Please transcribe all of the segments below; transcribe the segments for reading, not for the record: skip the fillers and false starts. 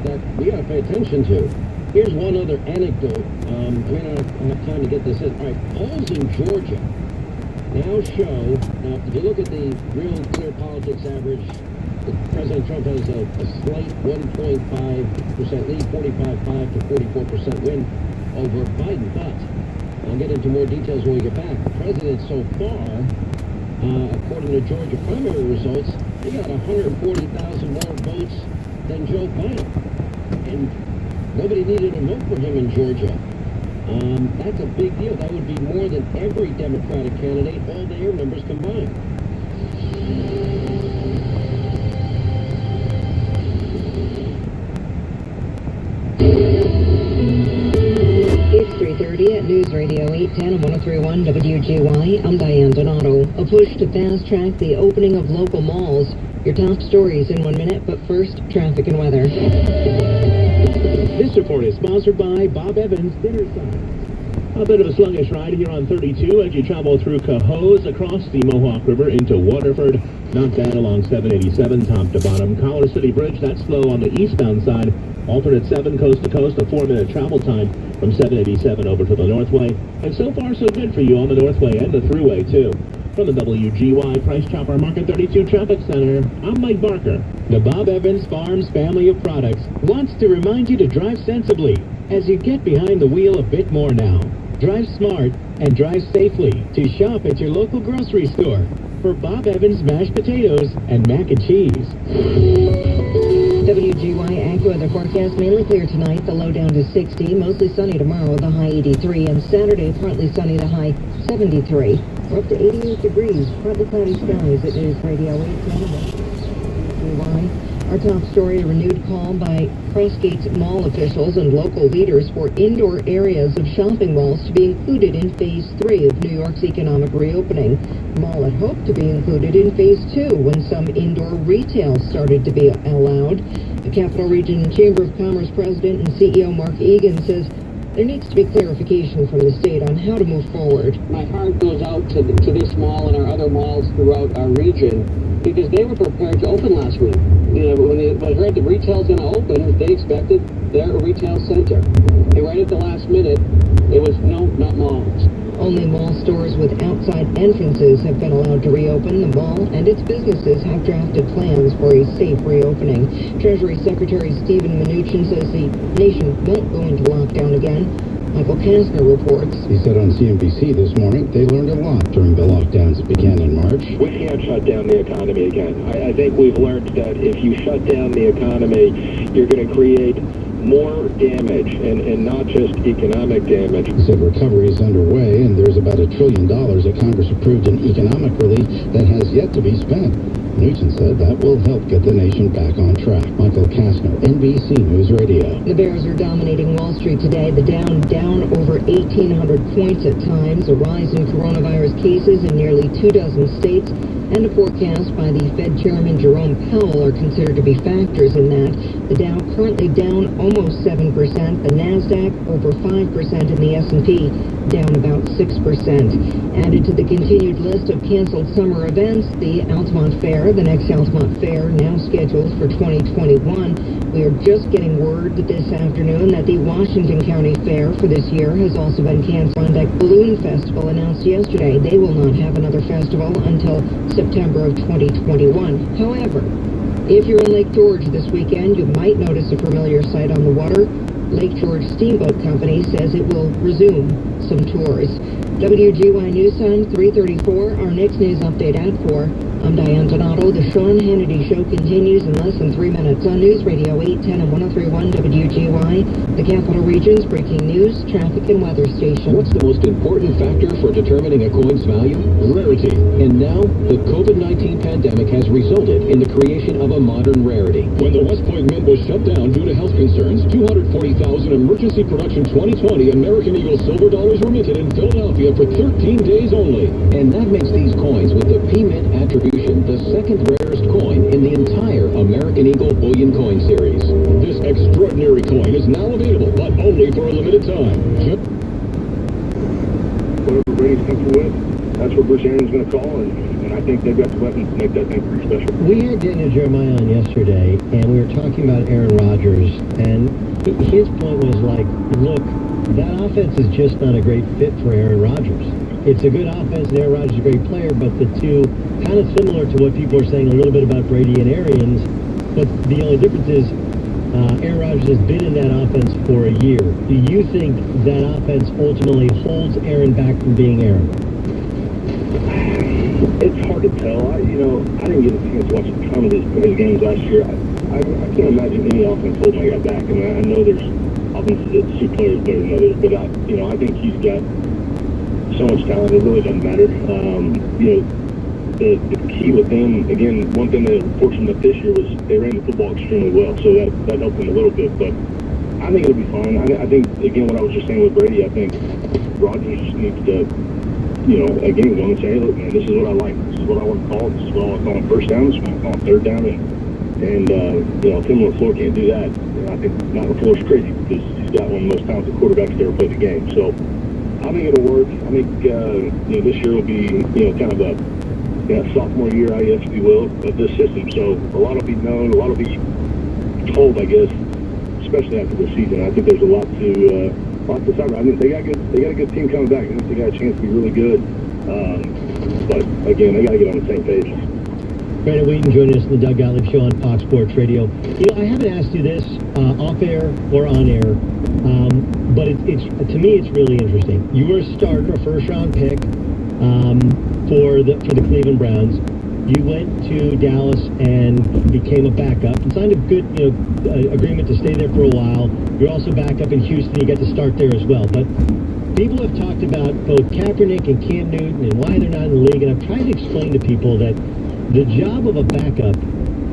That we got to pay attention to. Here's one other anecdote. I may not have time to get this in. All right, polls in Georgia now show, now if you look at the real clear politics average, President Trump has a slight 1.5% lead, 45.5 to 44% win over Biden. But I'll get into more details when we get back. The president so far, according to Georgia primary results, he got 140,000 more votes than Joe Biden. And nobody needed to vote for him in Georgia. That's a big deal. That would be more than every Democratic candidate, all their members combined. It's 3:30 at News Radio 810 and 103.1 WGY. I'm Diane Donato. A push to fast-track the opening of local malls. Your top stories in 1 minute, but first, traffic and weather. This report is sponsored by Bob Evans Dinner Signs. A bit of a sluggish ride here on 32 as you travel through Cohoes across the Mohawk River into Waterford. Not bad along 787 top to bottom. Collar City Bridge, that's slow on the eastbound side. Alternate 7 coast to coast, a 4-minute travel time from 787 over to the Northway. And so far so good for you on the Northway and the Thruway too. From the WGY Price Chopper Market 32 Traffic Center, I'm Mike Barker. The Bob Evans Farms family of products wants to remind you to drive sensibly as you get behind the wheel a bit more now. Drive smart and drive safely to shop at your local grocery store for Bob Evans mashed potatoes and mac and cheese. WGY AccuWeather forecast mainly clear tonight, the low down to 60, mostly sunny tomorrow, the high 83, and Saturday partly sunny, the high 73. We're up to 88 degrees, partly cloudy skies at News Radio 810. WGY. Our top story, a renewed call by Crossgate's mall officials and local leaders for indoor areas of shopping malls to be included in Phase 3 of New York's economic reopening. The mall had hoped to be included in Phase 2 when some indoor retail started to be allowed. The Capital Region Chamber of Commerce President and CEO Mark Egan says there needs to be clarification from the state on how to move forward. My heart goes out to this mall and our other malls throughout our region because they were prepared to open last week. You know, when they heard the retail's going to open, they expected their retail center. And right at the last minute, it was, no, not malls. Only mall stores with outside entrances have been allowed to reopen. The mall and its businesses have drafted plans for a safe reopening. Treasury Secretary Steven Mnuchin says the nation won't go into lockdown again. Michael Kastner reports. He said on CNBC this morning they learned a lot during the lockdowns that began in March. We can't shut down the economy again. I think we've learned that if you shut down the economy, you're going to create more damage and not just economic damage. He said recovery is underway and there's about $1 trillion that Congress approved in economic relief that has yet to be spent. Mnuchin said that will help get the nation back on track. Michael Kastner, NBC News Radio. The bears are dominating Wall Street today. The down over 1,800 points at times. A rise in coronavirus cases in nearly 24 states. And a forecast by the Fed Chairman Jerome Powell are considered to be factors in that. The Dow currently down almost 7%. The NASDAQ over 5% and the S&P down about 6%. Added to the continued list of canceled summer events, the Altamont Fair, the next Altamont Fair, now scheduled for 2021. We are just getting word this afternoon that the Washington County Fair for this year has also been canceled. Klondike Balloon Festival announced yesterday they will not have another festival until September of 2021. However, If you're in Lake George this weekend, you might notice a familiar sight on the water. Lake George Steamboat Company says it will resume some tours. WGY News Time, 3:34. Our next news update at 4. I'm Diane Donato. The Sean Hannity Show continues in less than 3 minutes on News Radio 810 and 103.1 WGY, the Capital Region's breaking news, traffic, and weather station. What's the most important factor for determining a coin's value? Rarity. And now, the COVID-19 pandemic has resulted in the creation of a modern rarity. When the West Point Mint was shut down due to health concerns, 240,000 emergency production 2020 American Eagle silver dollars were minted in Philadelphia for 13 days only. And that makes these coins with the P-Mint attribution the second rarest coin in the entire American Eagle bullion coin series. This extraordinary coin is now available, but only for a limited time. Whatever Brady's comfortable with, that's what Bruce Arians going to call, and I think they've got the weapons to make that thing pretty special. We had Daniel Jeremiah on yesterday, and we were talking about Aaron Rodgers, and his point was like, look, that offense is just not a great fit for Aaron Rodgers. It's a good offense, and Aaron Rodgers is a great player, but the two, kind of similar to what people are saying a little bit about Brady and Arians, but the only difference is Aaron Rodgers has been in that offense for a year. Do you think that offense ultimately holds Aaron back from being Aaron? It's hard to tell. I didn't get a chance to watch a ton of his games last year. I can't imagine any offense holding my guy back. I mean, I know there's offenses that suit players better than others, but I think he's got so much talent, it really doesn't matter. The key with them, again, one thing that was fortunate this year was they ran the football extremely well, so that helped them a little bit. But I think it'll be fine. I think, again, what I was just saying with Brady, I think Rodgers just needs to, again, go and say, hey, look, man, this is what I like. This is what I want to call. This is what I want to call on first down. This is what I want to call on third down. And if Tim LaFleur can't do that, I think Matt LaFleur's crazy because he's got one of the most talented quarterbacks to ever play the game. So I think it'll work. I think this year will be kind of a sophomore year, I guess, if you will, of this system. So a lot will be known, a lot will be told, I guess, especially after the season. I think there's a lot to talk about. I mean, they got a good team coming back. I think they got a chance to be really good. But again, they got to get on the same page. Brandon Wheaton joining us in the Doug Gottlieb Show on Fox Sports Radio. I haven't asked you this off air or on air, but it's to me it's really interesting. You were a starter, a first-round pick for the Cleveland Browns. You went to Dallas and became a backup and signed a good agreement to stay there for a while. You're also back up in Houston. You got to start there as well. But people have talked about both Kaepernick and Cam Newton and why they're not in the league, and I've tried to explain to people that the job of a backup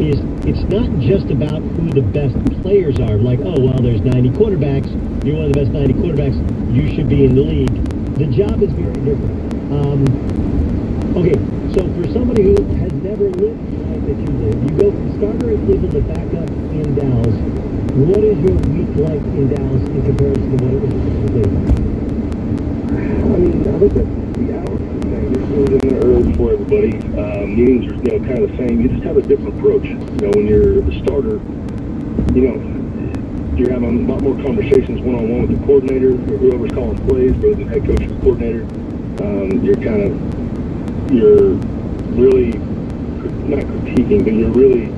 is, it's not just about who the best players are. Like, oh, well, there's 90 quarterbacks. You're one of the best 90 quarterbacks. You should be in the league. The job is very different. Okay, so for somebody who has never lived the life that you live, you go from starter in Cleveland to backup in Dallas. What is your week like in Dallas in comparison to what it was in Cleveland? I mean, I think that's the hour. You're in there early before everybody. Meetings are kind of the same. You just have a different approach. When you're the starter, you're having a lot more conversations one-on-one with the coordinator or whoever's calling plays, rather than head coach or coordinator. You're really not critiquing, but you're really,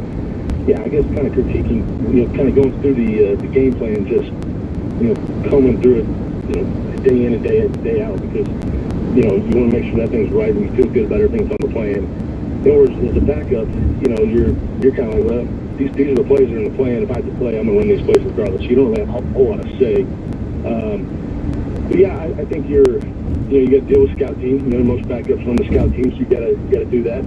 kind of critiquing. Kind of going through the game plan, just combing through it, day in and day out, because you want to make sure that thing's right and you feel good about everything's on the plan. Whereas as a backup, you're kind of like, well, these are the plays that are in the plan. If I have to play, I'm going to run these plays regardless. You don't really have a whole lot to say. But I think you got to deal with scout teams. Most backups run the scout teams, so you got to do that.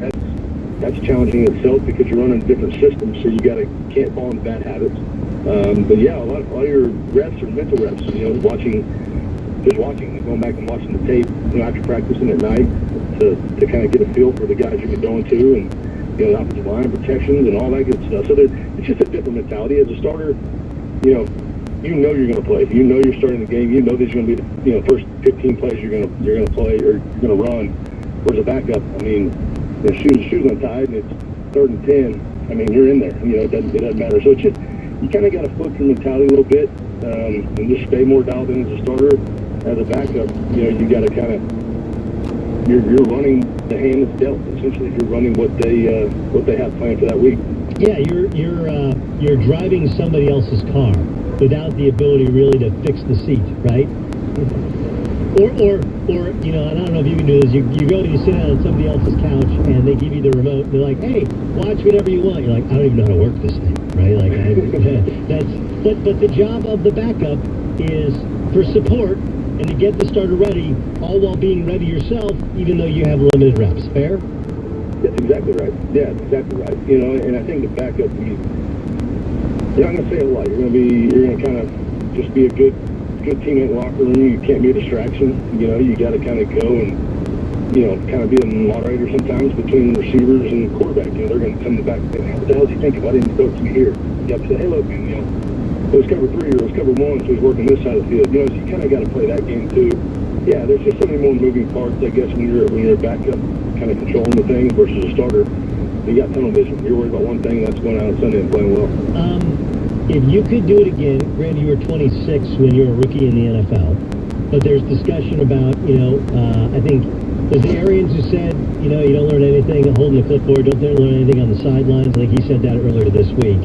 That's challenging in itself because you're running different systems, so you can't fall into bad habits. But a lot of your reps are mental reps. Watching, going back and watching the tape, after practicing at night to kind of get a feel for the guys you're going to, and the offensive line protections and all that good stuff. So it's just a different mentality. As a starter, you're going to play. You're starting the game. These are going to be the first 15 plays you're going to play or you're going to run. Whereas a backup, shoes untied and it's 3rd and 10. I mean, you're in there. It doesn't matter. So it's just, you kind of got to flip your mentality a little bit and just stay more dialed in as a starter. As a backup, you got to kind of, you're running the hand that's dealt. Essentially, you're running what they have planned for that week. Yeah, you're driving somebody else's car without the ability really to fix the seat, right? Or you know, and I don't know if you can do this. You go and you sit down on somebody else's couch and they give you the remote. They're like, hey, watch whatever you want. You're like, I don't even know how to work this thing, right? Like but the job of the backup is for support and to get the starter ready, all while being ready yourself, even though you have limited reps. Fair? That's exactly right. Yeah, that's exactly right. You know, and I think the backup, you're not going to say a lot. You're going to kind of just be a good teammate in the locker room. You can't be a distraction. You know, you got to kind of go and, you know, kind of be a moderator sometimes between receivers and quarterback. You know, they're going to come to the back and say, what the hell is he thinking? Why didn't he throw it to me here? You have to say, hey, look, man, you know, it was cover 3 or it was cover 1, so he's working this side of the field. You know, so you kind of got to play that game too. Yeah, there's just so many more moving parts, I guess, when you're a backup, kind of controlling the thing versus a starter. You got tunnel vision. You're worried about one thing, that's going out on Sunday and playing well. If you could do it again, granted you were 26 when you were a rookie in the NFL, but there's discussion about, you know, I think, was it Arians who said, you know, you don't learn anything holding the clipboard, don't learn anything on the sidelines? I think he said that earlier this week.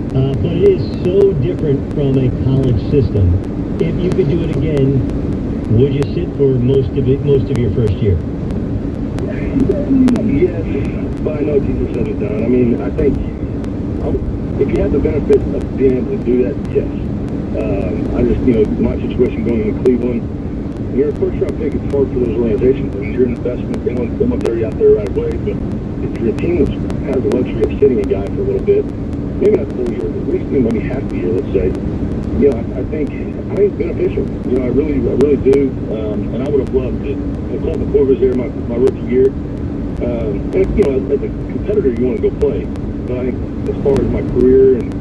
But it is so different from a college system. If you could do it again, would you sit for most of your first year? Yes, but I know it's easier said than done. I mean, I think if you have the benefit of being able to do that, yes. I just, you know, my situation going into Cleveland, when you're a first-round pick, it's hard for those organizations. I mean, you're an investment. They want to throw you out there right away. But if you're a team that has the luxury of sitting a guy for a little bit, maybe not the whole year, but at least maybe half the year, let's say, you know, I think it's beneficial. You know, I really do. And I would have loved it. Colt McCoy was there my rookie year. And, you know, as a competitor, you want to go play. But I think as far as my career and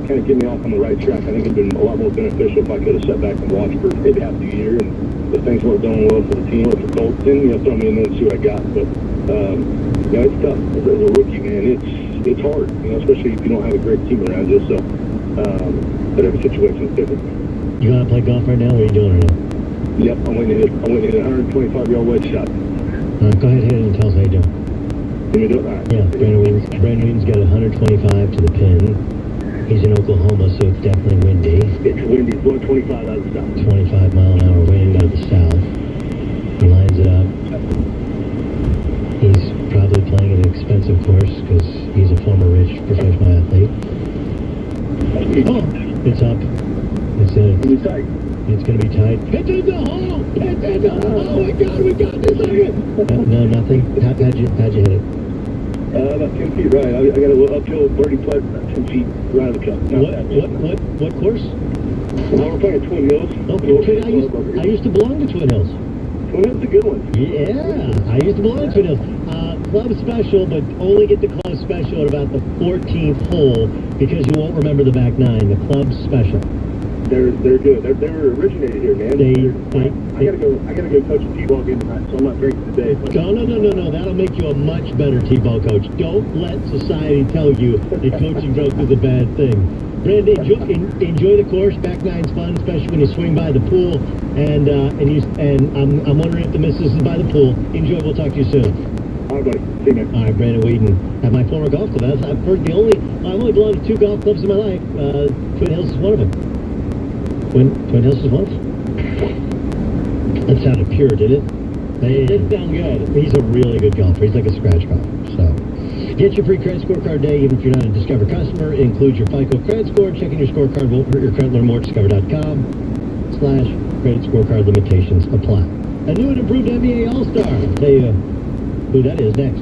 kind of getting me off on the right track, I think it would have been a lot more beneficial if I could have sat back and watched for maybe half the year. And if things weren't going well for the team or for Colt, then, you know, throw me in there and see what I got. But, you know, it's tough. As a rookie, man, it's hard, you know, especially if you don't have a great team around you. So, but every situation is different. You want to play golf right now? What are you doing right now? Yep, I'm waiting to hit a 125-yard wedge shot. Go ahead, hit it and tell us how you do. Let me do it? All right. Yeah, Brandon Whedon's got 125 to the pin. He's in Oklahoma, so it's definitely windy. It's windy. It's blowing 25 out of the south. 25-mile-an-hour wind out of the south. He lines it up. He's probably playing an expensive course because he's a former rich professional athlete. Oh, it's up. It's tight. It's going to be tight. It's in the hole! It's in the hole! Oh my God, we got this thing! No, nothing. How'd you hit it? About 10 feet right. I got a little uphill birdie putt about 10 feet right of the cup. What course? We're playing at Twin Hills. Okay, I used to belong to Twin Hills. Twin Hills is a good one. Yeah, I used to belong to Twin Hills. Club special, but only get the club special at about the 14th hole because you won't remember the back nine. The club special. They're good. They were originated here, man. I gotta go coach a T-ball game tonight, so I'm not drinking today. But... No. That'll make you a much better T-ball coach. Don't let society tell you that coaching drunk is a bad thing. Brandon, enjoy the course. Back nine's fun, especially when you swing by the pool. And I'm wondering if the missus is by the pool. Enjoy. We'll talk to you soon. All right, buddy. See you, man. All right, Brandon Whedon at my former golf club. I've only belonged to 2 golf clubs in my life. Twin Hills is one of them. Twin Hills is one of them. That sounded pure, didn't it? It did sound good. He's a really good golfer. He's like a scratch golfer. So, get your free credit scorecard day, even if you're not a Discover customer. It includes your FICO credit score. Checking your scorecard won't hurt your credit. Learn more at discover.com/credit scorecard limitations apply. A new and improved NBA All-Star. I'll tell you who that is next.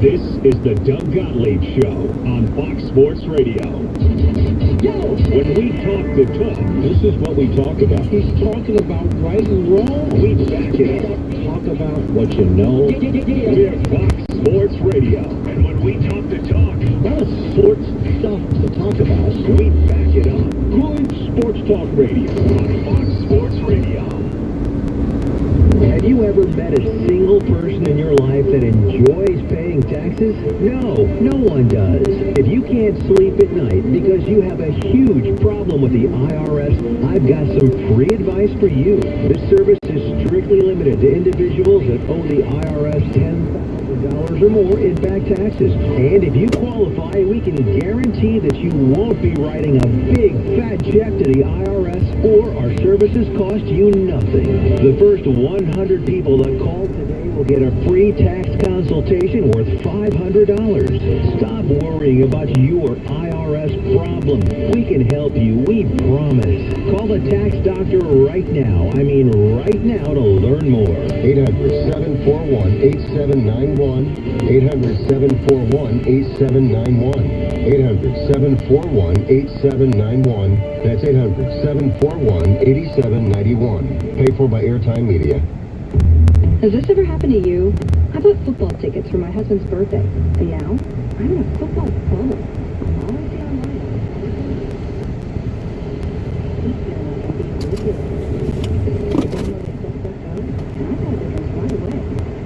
This is the Doug Gottlieb Show on Fox Sports Radio. When we talk the talk, this is what we talk about. He's talking about right and wrong. We back it up. Talk about what you know. We're Fox Sports Radio. And when we talk the talk, A lot of sports stuff to talk about. we back it up. Good sports talk radio on Fox Sports Radio. Have you you ever met a single person in your life that enjoys paying taxes? No, no one does. If you can't sleep at night because you have a huge problem with the IRS, I've got some free advice for you. This service is strictly limited to individuals that owe the IRS $10,000 or more in back taxes. And if you qualify, we can guarantee that you won't be writing a big fat check to the IRS, or our services cost you nothing. The first 100 people that call today will get a free tax consultation worth $500. Stop worrying about your IRS problem. We can help you, we promise. Call the tax doctor right now. I mean right now to learn more. 800-741-8791. 800-741-8791. 800-741-8791. That's 800-741-8791. Paid for by Airtime Media. Has this ever happened to you? I bought football tickets for my husband's birthday, and now I'm in a football bubble. All I see online.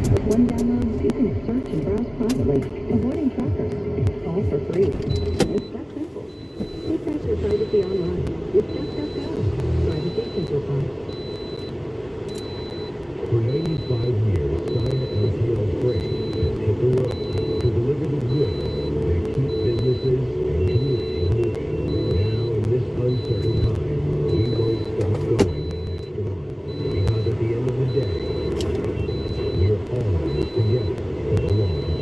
With one download, you can search and browse privately, avoiding trackers. All for free. It's that simple. Protect your privacy online. With DuckDuckGo. Privacy simplified. For 85 years, Scion LTL Freight has hit the road to deliver the goods that keep businesses and communities moving. Now, in this uncertain time, we won't stop going the extra mile. Because at the end of the day, we're all in this together for the long haul.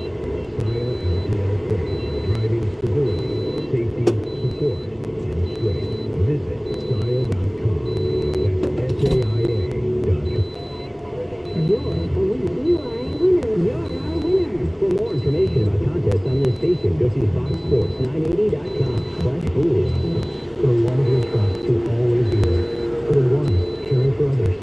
Scion LTL Freight, driving stability, safety, support, and strength. Visit Scion.com. That's SAIA.com. For more information about contests on this station, go to foxsports980.com/rules. For the ones we trust to always be there. For the ones caring for others.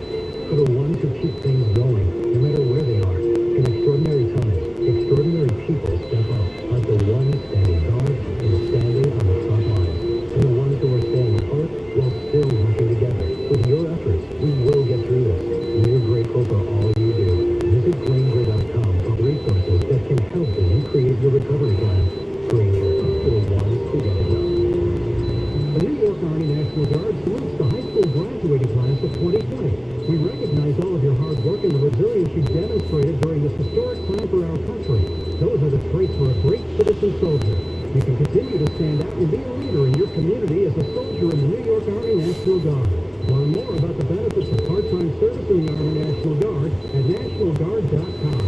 For the ones who keep things going, no matter where they are. In extraordinary times, extraordinary people step up, like the ones standing guard and standing on the front lines. And the ones who are staying apart while still working together. With your efforts, we will get through this. We're grateful for all you do. Visit GrainGrid.com for resources that can help as you create your recovery plan. Grainger, for the ones who get it done. The New York Army National Guard salutes the high school graduating class of 2020. We recognize all of your hard work and the resilience you demonstrated during this historic time for our country. Those are the traits for a great citizen soldier. You can continue to stand out and be a leader in your community as a soldier in the New York Army National Guard. Learn more about the benefits of part-time service in the Army National Guard at nationalguard.com.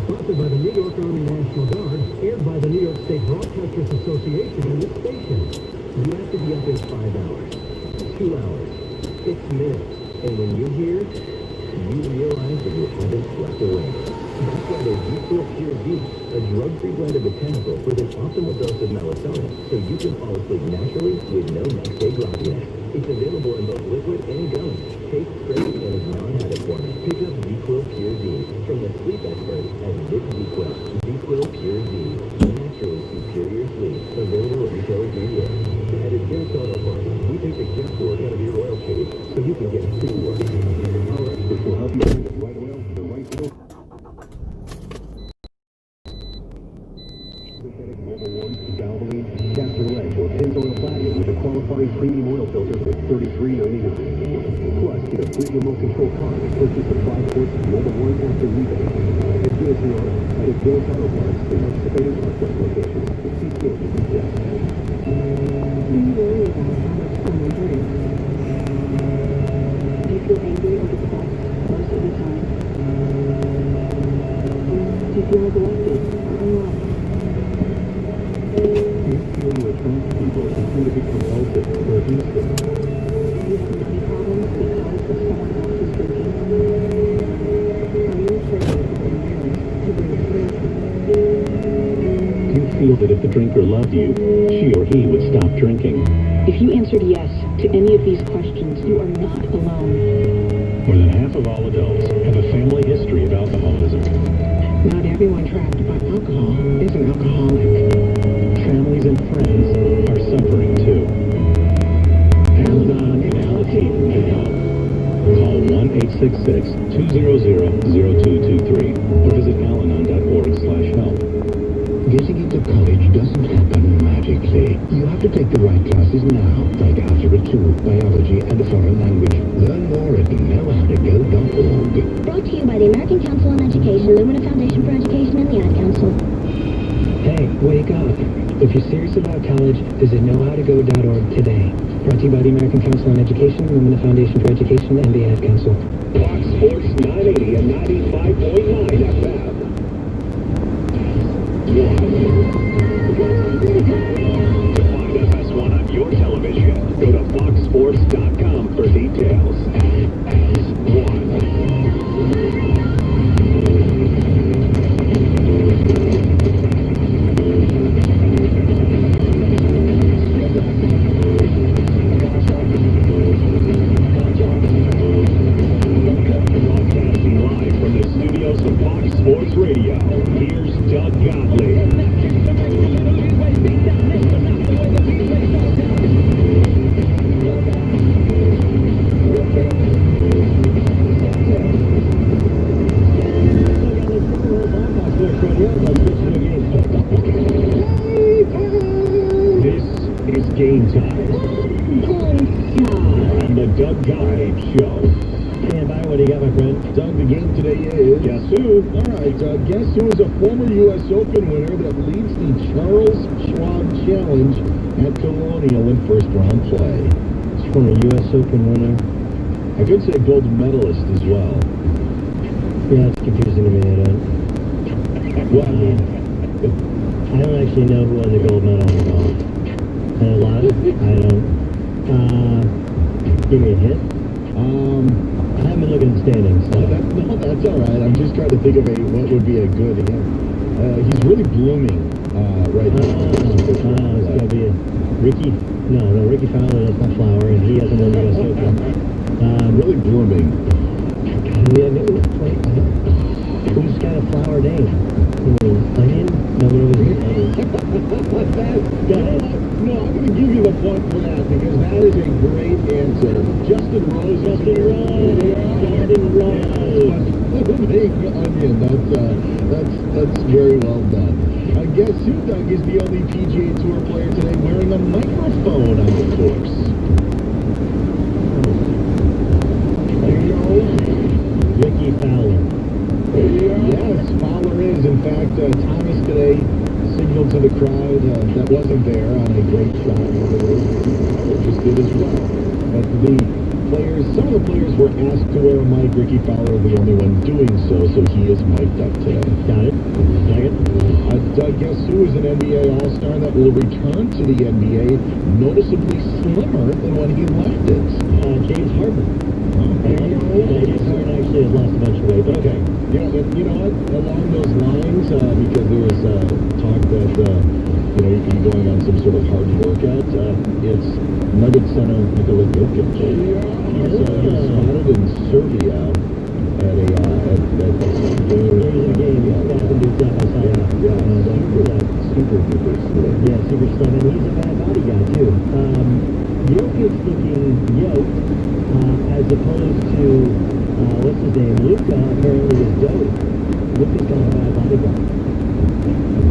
Sponsored by the New York Army National Guard, aired by the New York State Broadcasters Association and this station. You have to be up in 5 hours, 2 hours, 6 minutes. And when you're here, you realize that you haven't slept away. That's why there's D12 Pure V, a drug-free blend of botanicals with an optimal dose of melatonin, so you can fall asleep naturally with no next-day grogginess. It's available in both liquid and gummy. Tastes great and is non-habit forming. Pick up D12 Pure V from the sleep experts at Vic D12. D12 Pure V, naturally superior sleep. Available at retailers near you. At Advanced Auto Parts, we take the guesswork out of your oil change so you can get to work. Our experts will help you find the right oil for the right fuel. Synthetic Mobile One, Valvoline, Castrolette, or Pennzoil Platinum with a qualifying premium oil filter for $33.99. Plus, get a free remote control car and purchase the 5-quart Mobile One after rebate. Advance Auto at Advanced Auto Parts in participating Carquest locations. See store for details. Do you worry about how much someone drinks? Do you feel angry or depressed most of the time? Do you feel neglected or unloved? Do you feel you attract people who seem to be compulsive or abusive? Do you have money problems because of someone else's drinking? Are you afraid of being married to bring a drink? Do you feel that if the drinker loved you, she or he would stop drinking? If you answered yes to any of these questions, you are not alone. More than half of all adults have a family history of alcoholism. Not everyone trapped by alcohol is an alcoholic. Families and friends are suffering too. Amazon and Alateen can help. Call 866-200-0223 or visit alanon.org/help. Getting into college doesn't happen magically. You have to take the right classes now, like Algebra 2, Biology, and a foreign language. Learn more at knowhowtogo.org. Brought to you by the American Council on Education, Lumina Foundation for Education, and the Ad Council. Hey, wake up. If you're serious about college, visit knowhowtogo.org today. Brought to you by the American Council on Education, Lumina Foundation for Education, and the Ad Council. Fox Sports 980 and 95.9 FM. To find FS1 on your television, go to foxsports.com for details. Broadcasting live from the studios of Fox Sports Radio, here's Doug Gottlieb. This is game time on the Doug Gottlieb Show. Stand by, what do you got, my friend? Doug, the game today is... Guess who? All right, guess who is a former U.S. Open winner that leads the Charles Schwab Challenge at Colonial in first-round play? It's from a U.S. Open winner. I could say gold medalist as well. Yeah, it's confusing to me. Well, I don't actually know who won the gold medal in golf. And a lot, I don't. Give me a hint. I haven't been looking at the standings. So. no, that's all right. I'm just trying to think of what would be a good hint. He's really blooming right now. It's got to be a Ricky. No, Ricky Fowler, that's not Flower, and he hasn't won the U.S. Open. Really blooming. Who's got a flower name? Onion? No, what was it? No, I'm going to give you the point for that because that is a great answer. Justin Rose. Justin Rose. Onion. That's very well done. Guess who, Doug, is the only PGA Tour player today wearing a microphone on the course? Ricky Fowler. Yes, Fowler is. In fact, Thomas today signaled to the crowd that wasn't there on a great shot. Just did as well. But some of the players were asked to wear a mic. Ricky Fowler, the only one doing so he is mic'd up today. Got it. Second. Doug, guess who is an NBA All-Star that will return to the NBA noticeably slimmer than when he left it? James Harden. James Harden actually has lost a bunch of weight, but okay. You know what? Along those lines, because there was talk that you can be going on some sort of hard workout. It's Nugget center Nikola Jokic. So he's spotted in Serbia at a game. Super duper slim. Yeah, super slim, and he's a bad body guy too. Jokic looking yoked, as opposed to what's his name? Luka apparently is dope. Luka's got a bad body guy.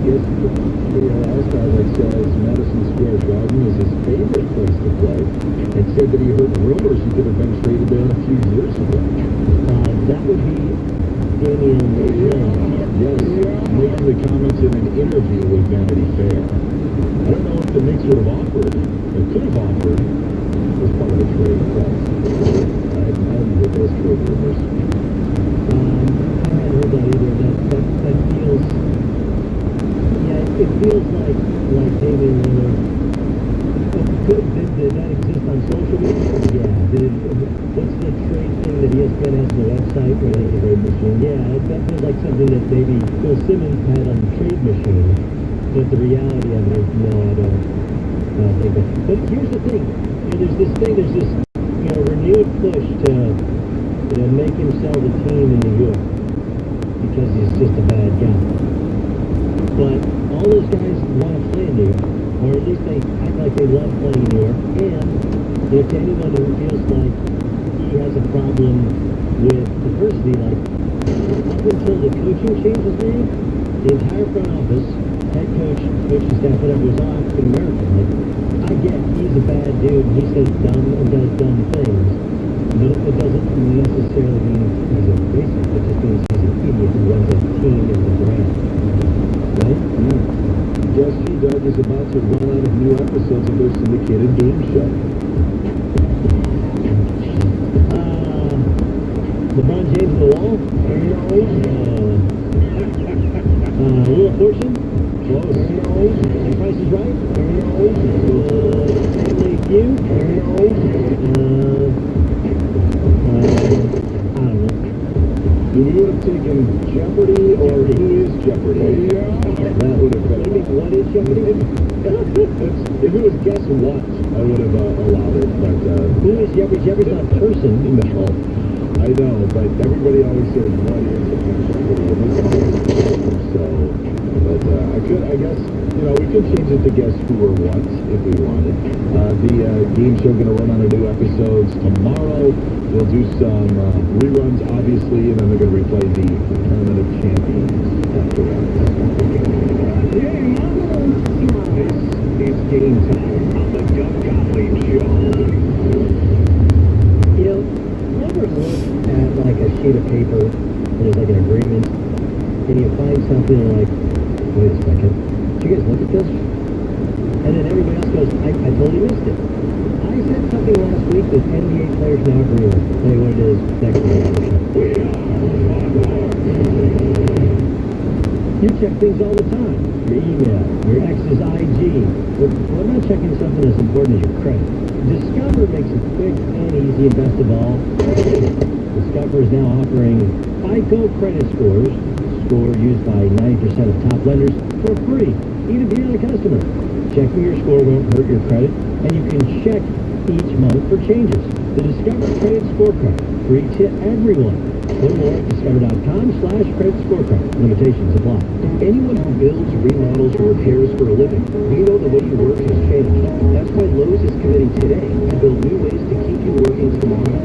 Yes, the All-Star that says Madison Square Garden is his favorite place to play, and said that he heard rumors he could have been traded there a few years ago. That would be Damian Lillard. Yes, making the comments in an interview with Vanity Fair. I don't know if the Knicks would have offered, or could have offered, as part of the trade price. I haven't heard those trade rumors. I haven't heard that either. That feels... It feels like Damian Lillard. Did that exist on social media? Yeah. What's the trade thing that ESPN has on the website where they can trade machine? Yeah, that feels like something that maybe Phil Simmons had on the trade machine. But the reality of it is, no, I don't think that. But here's the thing. There's this renewed push to make him sell the team in New York because he's just a bad guy. But all those guys want to play in New York, or at least they act like they love playing in New York. And to anyone who feels like he he has a problem with diversity. Like, up until the coaching change was made, the entire front office, head coach, coaching staff, whatever, was all African American. Like, I get he's a bad dude, he says dumb and does dumb things, but it doesn't necessarily mean he's a racist. It just means he's an idiot who runs a team in the brand. Right? Guess G-Dog is about to run out of new episodes of their syndicated game show. LeBron James on the wall? Wheel of Fortune? Close. And Price is Right? Family Feud? I don't know. You would have taken Jeopardy or Who is Jeopardy? That would have been. What is Jeopardy? If it was Guess What, I would have allowed it. But who is Jeopardy? Jeopardy's not a person. No. I know, but everybody always says what is Jeopardy. So, but I guess, we could change it to Guess Who or What if we wanted. The game show going to run on a new episodes tomorrow. They'll do some reruns, obviously, and then they're going to replay the Tournament of Champions afterwards. It's game time on the Doug Gottlieb Show. Ever look at like a sheet of paper and there's like an agreement, and you find something and you're like, wait a second, did you guys look at this? And then everybody else goes, I totally missed it. I said something last week that NBA players now agree with. Tell you what it is next week. You check things all the time. Your email, your ex's IG. But what about checking something as important as your credit? Discover makes it quick and easy, and best of all, Discover is now offering FICO credit scores, score used by 90% of top lenders, for free, even if you're not a customer. Checking your score won't hurt your credit, and you can check each month for changes. The Discover Credit Scorecard, free to everyone. Learn more at discover.com/credit scorecard. Limitations apply. Anyone who builds, remodels, or repairs for a living, we know the way you work has changed. That's why Lowe's is committing today to build new ways to keep you working tomorrow.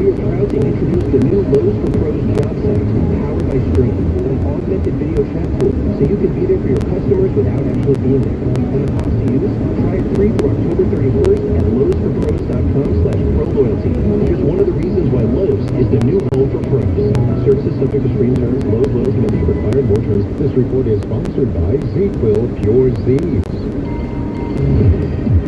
We are proud to introduce the new Lowe's for Pros Job Site, powered by Stream, an augmented video chat tool, so you can be there for your customers without actually being there. And the cost to use? Try it free for October 31st at lowesforpros.com/pro-loyalty. Here's one of the reasons why Lowe's is the new home for pros. Services subject to screen terms. Lowe's loyalty may be required. More terms. This report is sponsored by ZQuil Pure Z's.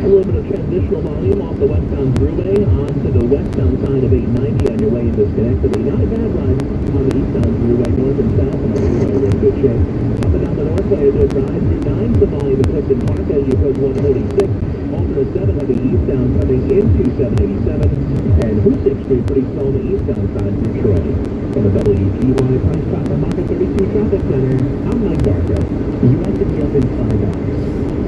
A little bit of transitional volume off the westbound thruway onto the westbound side of 890 on your way into Schenectady. Not a bad ride on the eastbound thruway, north and south on the thruway. We're in good shape. Up and down the northway, a good ride. Route 9, some volume at Clifton Park as you approach 146. Alternate 7 heavy eastbound coming into 787. And Hoosick Street pretty slow on the eastbound side through Troy. From the WPY Price Chopper Market 32 Traffic Center, I'm Mike Barker. You have to be up in 5 hours,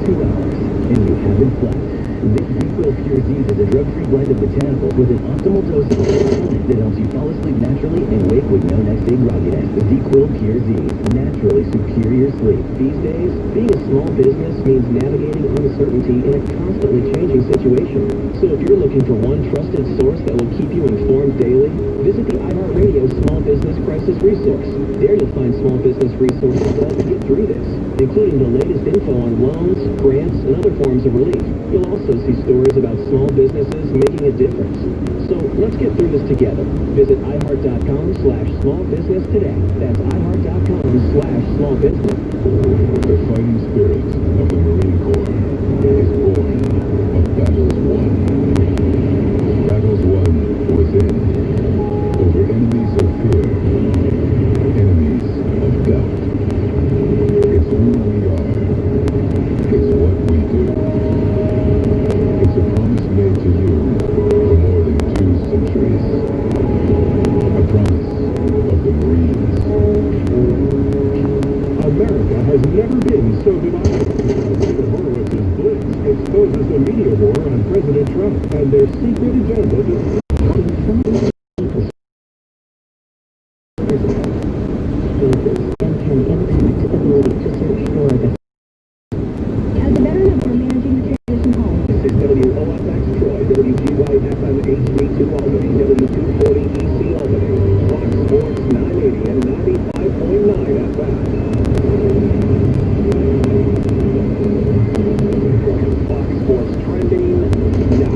2 hours, and you haven't slept. This ZQuil Pure Z's is a drug-free blend of botanicals with an optimal dose of melatonin that helps you fall asleep naturally and wake with no next-day grogginess. ZQuil Pure Z's, naturally superior sleep. These days, being a small business means navigating uncertainty in a constantly changing situation. So if you're looking for one trusted source that will keep you informed daily, visit the iHeartRadio Small Business Crisis Resource. There you'll find small business resources to help you get through this, including the latest info on loans, grants, and other forms of relief. You'll also see stories about small businesses making a difference. So let's get through this together. Visit iHeart.com/smallbusiness today. That's iHeart.com/smallbusiness. The fighting spirit of the Marine Corps is born of battles won. Battles won within, over enemies of fear, enemies of doubt. It's who we are. It's what we do. It's a promise made to you for more than 2 centuries. A promise of the Marines. America has never been so divided. David Horowitz's Blitz exposes the media war on President Trump and their secret agenda to As a veteran of our managing the transition home, WOFX Troy, WGY FM HD2 Albany, W240 EC Albany, Fox Sports 980 and 95.9 FM. Fox Sports trending now.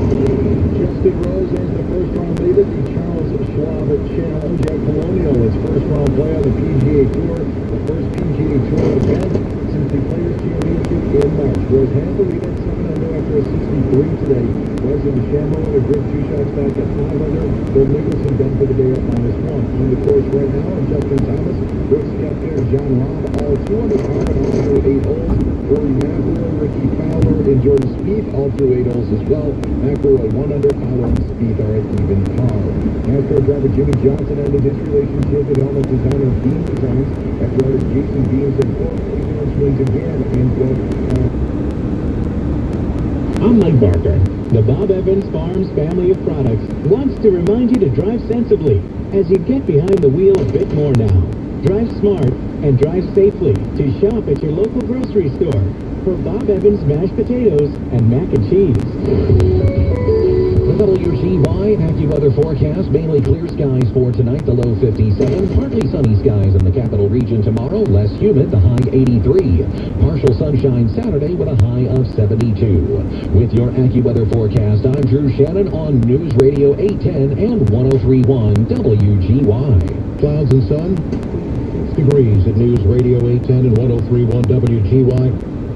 Justin Rose is the first-round leader at the Charles Schwab Challenge at Colonial. Its first-round play on the PGA Tour, the first PGA Tour event since the Players' Championship in March. Rose had the lead at 7 under after a 63 today. Wesley DeChambeau with a group 2 shots back at 5 under. Bill Nicholson done for the day at -1. On the course right now, Justin Thomas, Brooks Koepka, and John Rahm all 2 under par and all through 8 holes. Rory McIlroy, Ricky Fowler, and Jordan Spieth all through 8 holes as well. McIlroy 1 under, Fowler and Spieth are at even par. NASCAR driver Jimmy Johnson ended his relationship with helmet designer Beam Designs after artist Jason Beams and quote, ignorance wins again, end quote. I'm Mike Barker. The Bob Evans Farms family of products wants to remind you to drive sensibly as you get behind the wheel a bit more now. Drive smart and drive safely to shop at your local grocery store for Bob Evans mashed potatoes and mac and cheese. The WGY AccuWeather forecast, mainly clear skies for tonight, the low 57. Partly sunny skies in the capital region tomorrow, less humid, the high 83. Partial sunshine Saturday with a high of 72. With your AccuWeather forecast, I'm Drew Shannon on News Radio 810 and 103.1 WGY. Clouds and sun, 6 degrees at News Radio 810 and 103.1 WGY.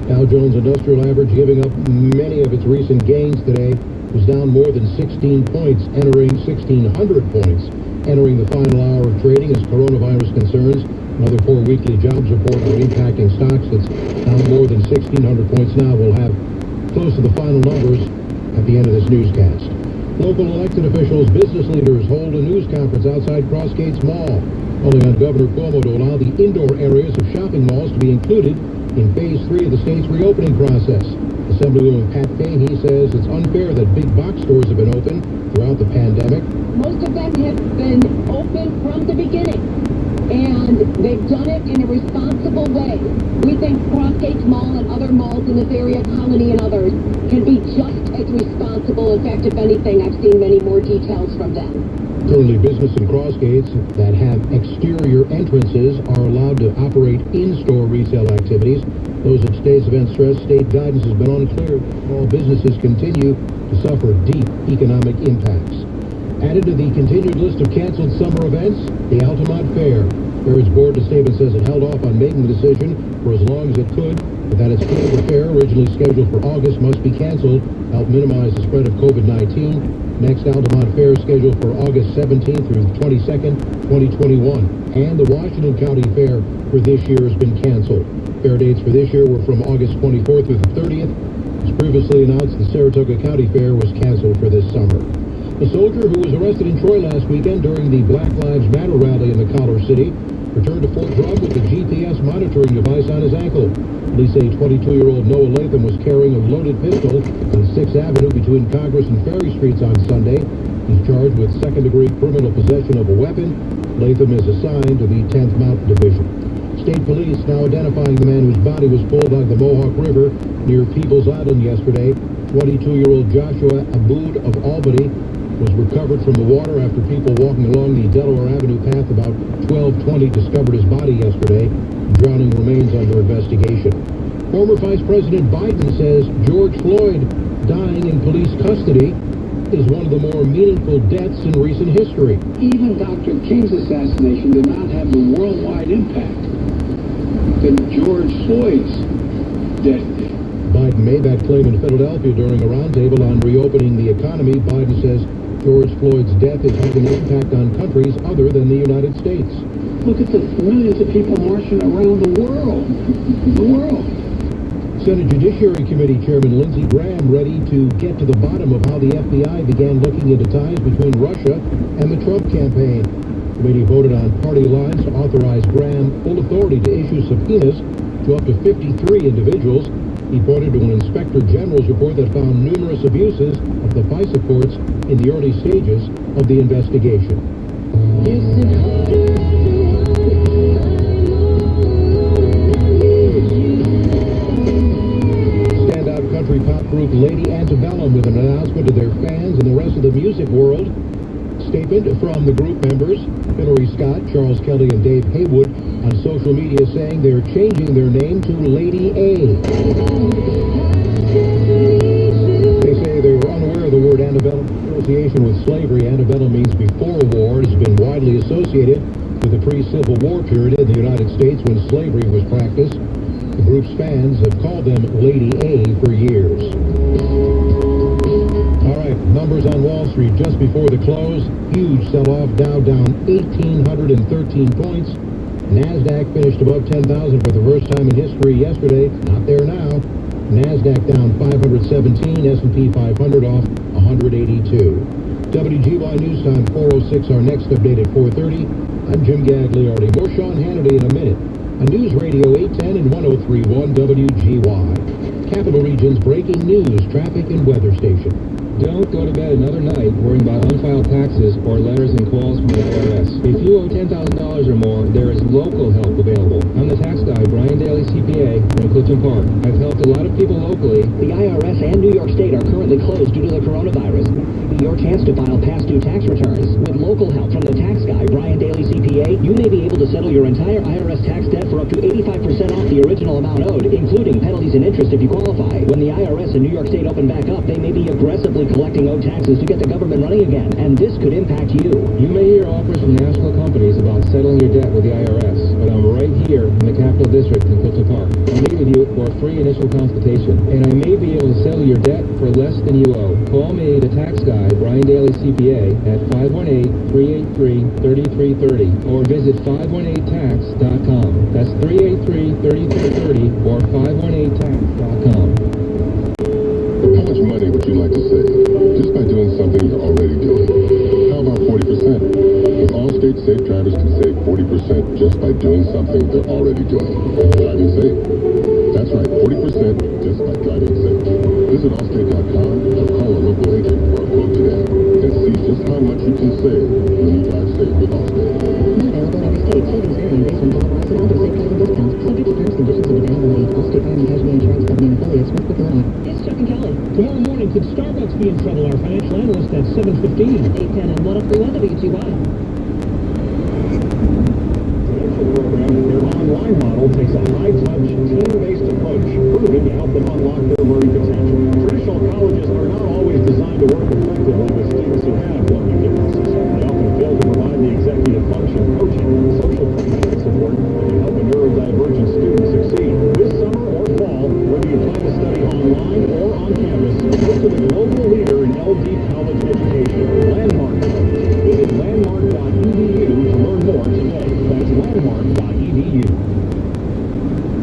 Dow Jones Industrial Average giving up many of its recent gains today. Was down more than 16 points, entering 1,600 points. Entering the final hour of trading as coronavirus concerns. Another poor weekly jobs report are impacting stocks that's down more than 1,600 points now. We'll have close to the final numbers at the end of this newscast. Local elected officials, business leaders hold a news conference outside Crossgates Mall, calling on Governor Cuomo to allow the indoor areas of shopping malls to be included in Phase 3 of the state's reopening process. Assemblywoman Pat Fahey says it's unfair that big box stores have been open throughout the pandemic. Most of them have been open from the beginning, and they've done it in a responsible way. We think Crossgates Mall and other malls in this area, Colony and others, can be just as responsible. In fact, if anything, I've seen many more details from them. Currently, business in Crossgates that have exterior entrances are allowed to operate in-store retail activities. Those at today's event stress state guidance has been unclear. All businesses continue to suffer deep economic impacts. Added to the continued list of canceled summer events, the Altamont Fair. Fair's board of statement says it held off on making the decision for as long as it could, but that its Canada Fair, originally scheduled for August, must be canceled to help minimize the spread of COVID-19. Next Altamont Fair is scheduled for August 17th through 22nd, 2021. And the Washington County Fair for this year has been canceled. Fair dates for this year were from August 24th through the 30th. As previously announced, the Saratoga County Fair was canceled for this summer. The soldier who was arrested in Troy last weekend during the Black Lives Matter rally in the Collar City returned to Fort Drum with a GPS monitoring device on his ankle. Police say 22-year-old Noah Latham was carrying a loaded pistol on 6th Avenue between Congress and Ferry Streets on Sunday. He's charged with second-degree criminal possession of a weapon. Latham is assigned to the 10th Mountain Division. State police now identifying the man whose body was pulled out of the Mohawk River near Peoples Island yesterday. 22-year-old Joshua Abood of Albany was recovered from the water after people walking along the Delaware Avenue path about 12:20 discovered his body yesterday. Drowning remains under investigation. Former Vice President Biden says George Floyd dying in police custody is one of the more meaningful deaths in recent history. Even Dr. King's assassination did not have the worldwide impact that George Floyd's death did. Biden made that claim in Philadelphia during a roundtable on reopening the economy. Biden says George Floyd's death is having an impact on countries other than the United States. Look at the millions of people marching around the world. Senate Judiciary Committee Chairman Lindsey Graham ready to get to the bottom of how the FBI began looking into ties between Russia and the Trump campaign. The committee voted on party lines to authorize Graham full authority to issue subpoenas to up to 53 individuals. He pointed to an Inspector General's report that found numerous abuses of the FISA courts in the early stages of the investigation. Standout country pop group Lady Antebellum with an announcement to their fans and the rest of the music world. Statement from the group members, Hillary Scott, Charles Kelly, and Dave Haywood, on social media saying they're changing their name to Lady A. They say they were unaware of the word antebellum. Association with slavery, antebellum means before a war. It has been widely associated with the pre-Civil War period in the United States when slavery was practiced. The group's fans have called them Lady A for years. All right, numbers on Wall Street just before the close. Huge sell-off. Dow down 1,813 points. NASDAQ finished above 10,000 for the first time in history yesterday. Not there now. NASDAQ down 517. S&P 500 off 182. WGY News Time 4:06. Our next update at 4:30. I'm Jim Gagliardi. More Sean Hannity in a minute. On News Radio 810 and 103.1 WGY. Capital Region's breaking news, traffic, and weather station. Don't go to bed another night worrying about unfiled taxes or letters and calls from the IRS. If you owe $10,000 or more, there is local help available. I'm the tax guy, Brian Daly, CPA, from Clifton Park. I've helped a lot of people locally. The IRS and New York State are currently closed due to the coronavirus. Your chance to file past due tax returns. With local help from the tax guy, Brian Daly, CPA, you may be able to settle your entire IRS tax debt for up to 85% off the original amount owed, including penalties and interest if you qualify. When the IRS and New York State open back up, they may be aggressively collecting owed taxes to get the government running again, and this could impact you. You may hear offers from national companies about settling your debt with the IRS, but I'm right here in the Capital District in Clifton Park. I'll meet with you for a free initial consultation, and I may be able to settle your debt for less than you owe. Call me, the tax guy, Brian Daly, CPA, at 518-383-3330, or visit 518tax.com. That's 383-3330 or 518tax.com. How much money would you like to save just by doing something you're already doing? How about 40%? With Allstate, safe drivers can save 40% just by doing something they're already doing. Driving safe. That's right, 40% just by driving safe. Visit Allstate.com or call a local agent for a quote today and see just how much you can save when you drive safe with Allstate. Not available in every state. Savings vary based on dollar price and other safe driving discounts. Subject to terms, conditions, and availability. Allstate Fire and Casualty Insurance Company and affiliates. Northbrook, Illinois. It's Chuck and Kelly. Tomorrow morning, could Starbucks be in trouble? Our financial analyst at 7:15. 810 and 103.1 WGY. Their online model takes a high-touch, team-based approach, proving to help them unlock their learning potential. Traditional colleges are not always designed to work effectively with students who have learning differences. They often fail to provide the executive function, coaching, and social support that can help a neurodivergent student succeed. This summer or fall, whether you plan to study online or on campus, look to the global leader in LD college education, Landmark College. Visit landmark.edu to learn more today. That's landmark.edu.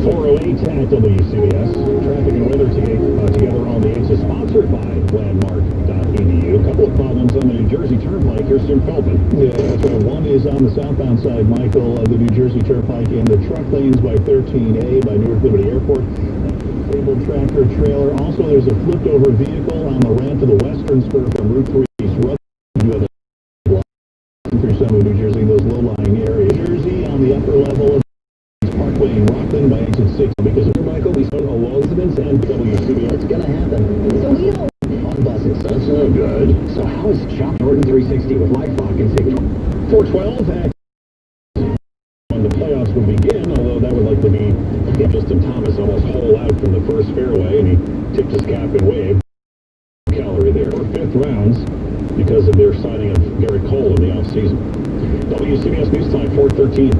408 at WCBS. Traffic and weather together on the 8 is sponsored by landmark.edu. A couple of problems on the New Jersey Turnpike. Here's Jim Feldman. Yeah, that's right. One is on the southbound side, Michael, of the New Jersey Turnpike in the truck lanes by 13A by Newark Liberty Airport. Disabled tractor trailer. Also, there's a flipped over vehicle on the ramp to the western spur from Route 3 East Rutherford. Through some of New Jersey, those low-lying areas. Jersey on the upper level of Parkway in Rockland by exit 6. Because of Michael, we saw all residents and WCBS. It's gonna happen. So we don't on buses. That's no good. So how is Shop Norton 360 with LifeLock and Safe 412 at when the playoffs would begin, although that would likely be Justin Thomas almost hole out from the first fairway, and he tipped his cap and waved. Calorie there. Or fifth rounds because of their signing of Garrett Cole in the offseason. WCBS News Time 4:13.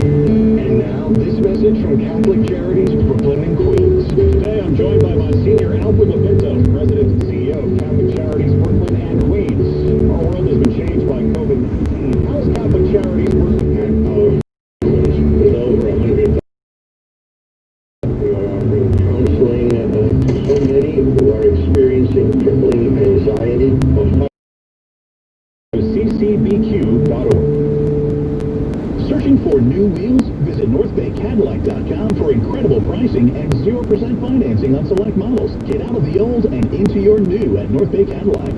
And now, this message from Catholic Charities Brooklyn and Queens. Today, I'm joined by Monsignor Alfred Lapinto, President and CEO of Catholic Charities Brooklyn and Queens. Our world has been changed by COVID-19. How's Catholic Charities Brooklyn and Queens? With over 100,000. We are offering counseling to so many who are experiencing crippling anxiety. ccbq.org. Searching for new wheels? Visit NorthBayCadillac.com for incredible pricing and 0% financing on select models. Get out of the old and into your new at North Bay Cadillac.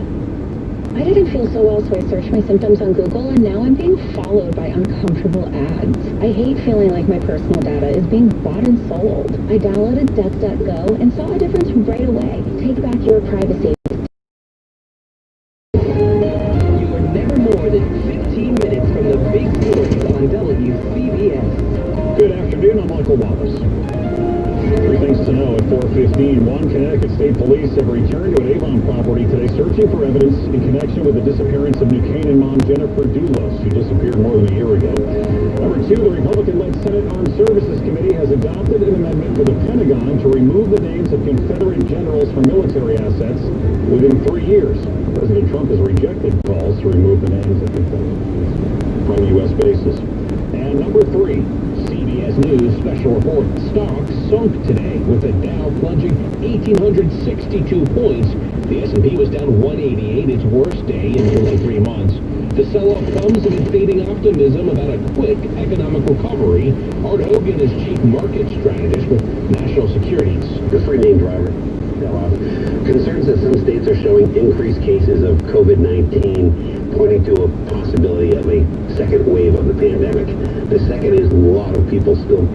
I didn't feel so well, so I searched my symptoms on Google, and now I'm being followed by uncomfortable ads. I hate feeling like my personal data is being bought and sold. I downloaded Deaths.go and saw a difference right away. Take back your privacy. You are never more than 15 minutes from the big stories on WCBS. Good afternoon, I'm Michael Wallace. Three things to know at 4:15. One, Connecticut State Police have returned to an Avon property today searching for evidence in connection with the disappearance of New Canaan mom Jennifer Doulos, who disappeared more than a year ago. Number two, the Republican-led Senate Armed Services Committee has adopted an amendment for the Pentagon to remove the names of Confederate generals from military assets within 3 years. President Trump has rejected calls to remove the names of Confederates from U.S. bases. And number three, CBS News special report. Stocks sunk today with the Dow plunging 1,862 points. The S&P was down 188, its worst day in nearly 3 months. The sell-off comes amid fading optimism about a quick economic recovery. Art Hogan is chief market strategist with National Securities. The free-name driver. Concerns that some states are showing increased cases of COVID-19, pointing to a possibility of a second wave of the pandemic. The second is a lot of people still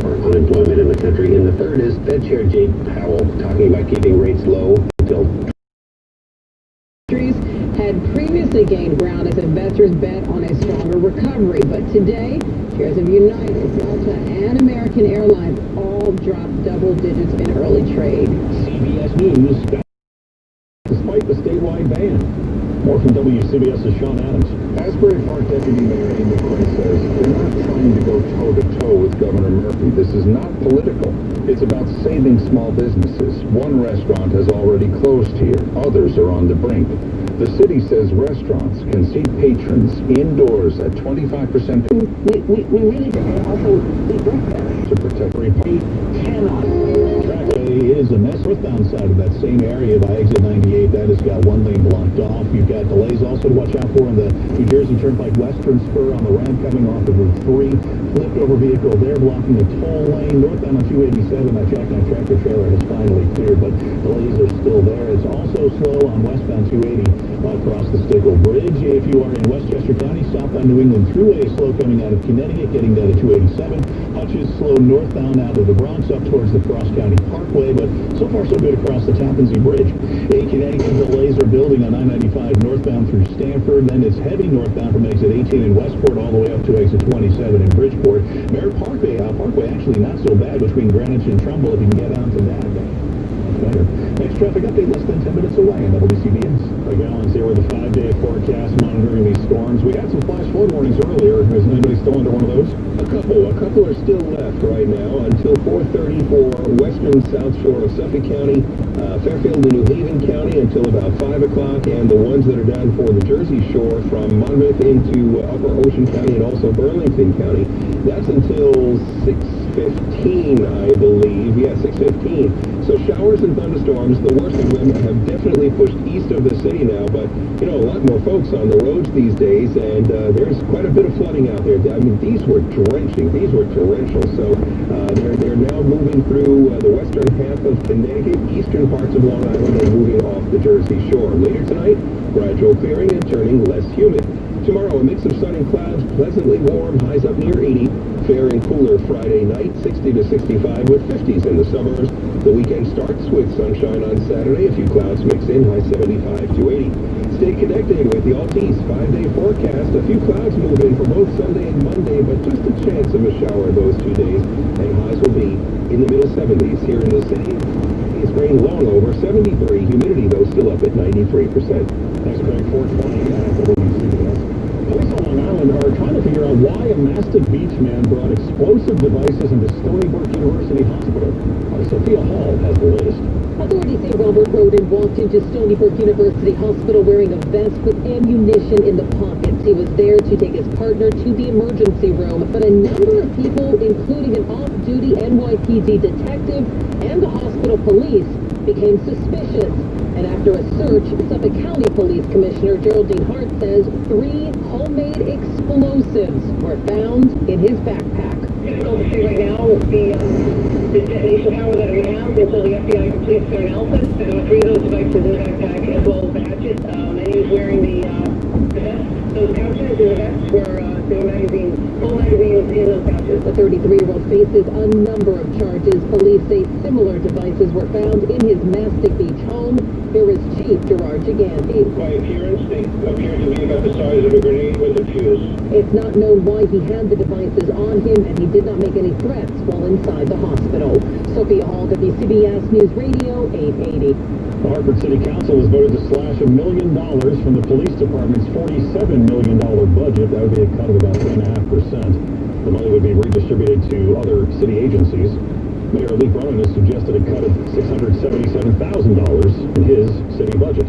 are unemployment in the country. And the third is Fed Chair Jay Powell talking about keeping rates low until had previously gained ground as investors bet on a stronger recovery. But today, shares of United, Delta, and American Airlines all dropped double digits in early trade. CBS News, despite the statewide ban. More from WCBS's Sean Adams. Asbury Park Deputy Mayor Amy Quinn says they're not trying to go toe-to-toe with Governor Murphy. This is not political. It's about saving small businesses. One restaurant has already closed here. Others are on the brink. The city says restaurants can seat patrons indoors at 25%. We really also eat breakfast. To protect everybody. Cannot. Trackway is a mess. Northbound side of that same area by exit 98. That has got one lane blocked off. You've got delays also to watch out for on the New Jersey Turnpike Western Spur on the ramp coming off of Route 3. Flipped over vehicle there blocking the toll lane. Northbound on 287, that jackknife tractor trailer has finally cleared, but delays are still there. It's also slow on westbound 280 across the Stickle Bridge. If you are in Westchester County, southbound New England Thruway is slow coming out of Connecticut, getting down to 287. Hutch is slow northbound out of the Bronx up towards the Cross County Parkway, but so far so good across the Tappan Zee Bridge. Connecticut delays are building on I-95 northbound through Stamford, then it's heavy northbound from exit 18 in Westport all the way up to exit 27 in Bridgeport. Merritt Parkway actually not so bad between Greenwich and Trumbull if you can get onto that. Better. Next traffic update less than 10 minutes away on WCBS. Craig Allen's here with a 5-day forecast monitoring these storms. We got some flash flood warnings earlier. Is anybody still under one of those? A couple are still left right now until 4:30 for western south shore of Suffolk County, Fairfield and New Haven County until about 5 o'clock, and the ones that are down for the Jersey shore from Monmouth into Upper Ocean County and also Burlington County. That's until 6:15, I believe. Yeah, 6:15. So showers and thunderstorms, the worst of them have definitely pushed east of the city now, but, you know, a lot more folks on the roads these days, and there's quite a bit of flooding out there. I mean, these were drenching. These were torrential. So they're now moving through the western half of Connecticut, eastern parts of Long Island, and moving off the Jersey shore. Later tonight, gradual clearing and turning less humid. Tomorrow, a mix of sun and clouds, pleasantly warm, highs up near 80. Fair and cooler Friday night, 60 to 65 with 50s in the suburbs. The weekend starts with sunshine on Saturday. A few clouds mix in, high 75 to 80. Stay connected with the Altice 5-day forecast. A few clouds move in for both Sunday and Monday, but just a chance of a shower those 2 days. And highs will be in the middle 70s here in the city. It's rain long over 73. Humidity, though, still up at 93%. Thanks, Craig. 420 Police on Long Island are trying to figure out why a Mastic Beach man brought explosive devices into Stony Brook University Hospital. Sophia Hall has the latest. Authorities say Robert Roden walked into Stony Brook University Hospital wearing a vest with ammunition in the pockets. He was there to take his partner to the emergency room, but a number of people, including an off-duty NYPD detective and the hospital police, became suspicious. And after a search, Suffolk County Police Commissioner Geraldine Hart says 3 homemade explosives were found in his backpack. difficult to say right now the detonation power that we have until the FBI completes their analysis. There were 3 of those devices in the backpack as well as the hatchet, and he was wearing the vest. Those pouches and the vests were full magazines in those pouches. The 33-year-old faces a number of charges. Police say similar devices were found in his Mastic Beach home. Here is Chief Gerard Gigante. By appearance, they appear to be about the size of a grenade with a fuse. It's not known why he had the devices on him, and he did not make any threats while inside the hospital. Sophia Hall, WCBS News Radio, 880. The Hartford City Council has voted to slash $1 million from the police department's $47 million budget. That would be a cut of about 3.5%. The money would be redistributed to other city agencies. Mayor Lee Brown has suggested a cut of $677,000 in his city budget.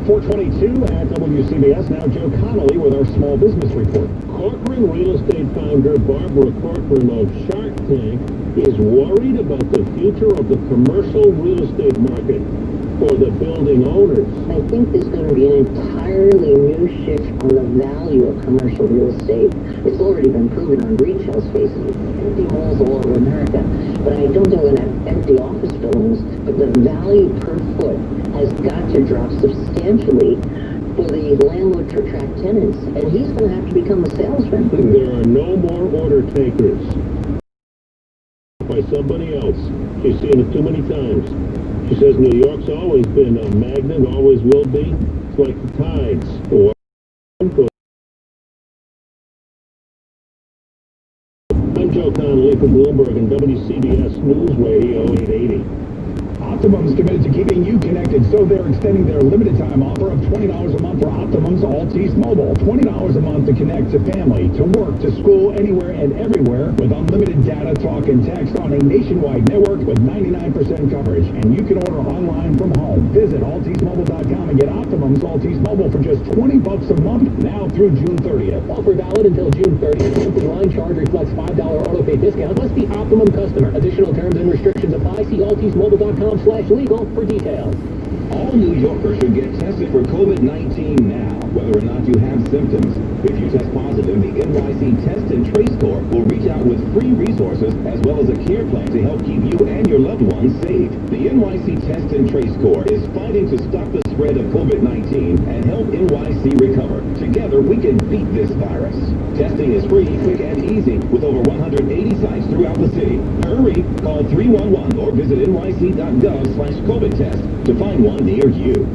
422 at WCBS. Now Joe Connolly with our small business report. Corcoran real estate founder Barbara Corcoran of Shark Tank is worried about the future of the commercial real estate market for the building owners. I think there's going to be an entirely new shift on the value of commercial real estate. It's already been proven on retail spaces, empty malls all over America. But I don't think we're going to have empty office buildings, but the value per foot has got to drop substantially for the landlord to attract tenants. And he's going to have to become a salesman. There are no more order takers by somebody else. She's seen it too many times. She says New York's always been a magnet, always will be. It's like the tides. I'm Joe Connolly for Bloomberg and WCBS News Radio 880. Optimum's committed to keeping you connected, so they're extending their limited time offer of $20 a month for Optimum's Altice Mobile. $20 a month to connect to family, to work, to school, anywhere and everywhere with unlimited data, talk, and text on a nationwide network with 99% coverage. And you can order online from home. Visit AlticeMobile.com and get Optimum's Altice Mobile for just $20 a month now through June 30th. Offer valid until June 30th. Monthly line charge reflects $5 auto pay discount. Must be Optimum customer. Additional terms and restrictions apply. See AlticeMobile.com/legal for details. All New Yorkers should get tested for COVID-19 now, whether or not you have symptoms. If you test positive, the NYC Test and Trace Corps will reach out with free resources as well as a care plan to help keep you and your loved ones safe. The NYC Test and Trace Corps is fighting to stop the spread of COVID-19 and help NYC recover. Together, we can beat this virus. Testing is free, quick, and easy with over 180 sites throughout the city. Hurry! Call 311 or visit nyc.gov/COVID-test to find one near you.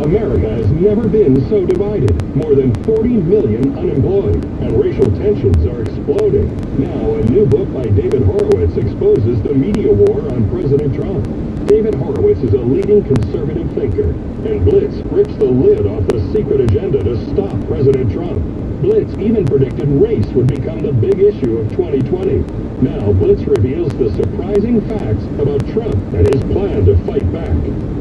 America has never been so divided. More than 40 million unemployed, and racial tensions are exploding. Now, a new book by David Horowitz exposes the media war on President Trump. David Horowitz is a leading conservative thinker, and Blitz rips the lid off the secret agenda to stop President Trump. Blitz even predicted race would become the big issue of 2020. Now, Blitz reveals the surprising facts about Trump and his plan to fight back.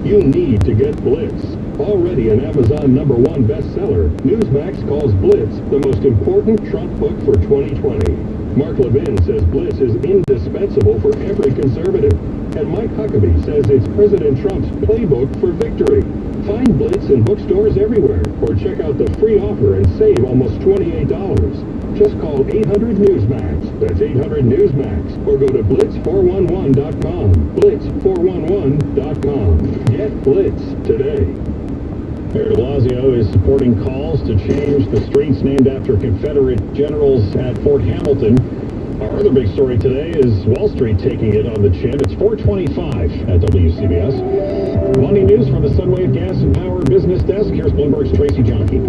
You need to get Blitz. Already an Amazon #1 bestseller, Newsmax calls Blitz the most important Trump book for 2020. Mark Levin says Blitz is indispensable for every conservative. And Mike Huckabee says it's President Trump's playbook for victory. Find Blitz in bookstores everywhere, or check out the free offer and save almost $28. Just call 800-NEWSMAX. That's 800-NEWSMAX. Or go to blitz411.com. Blitz411.com. Get Blitz today. Mayor de Blasio is supporting calls to change the streets named after Confederate generals at Fort Hamilton. Our other big story today is Wall Street taking it on the chin. It's 425 at WCBS. Money news from the Sunwave Gas and Power Business Desk. Here's Bloomberg's Tracy Jonke.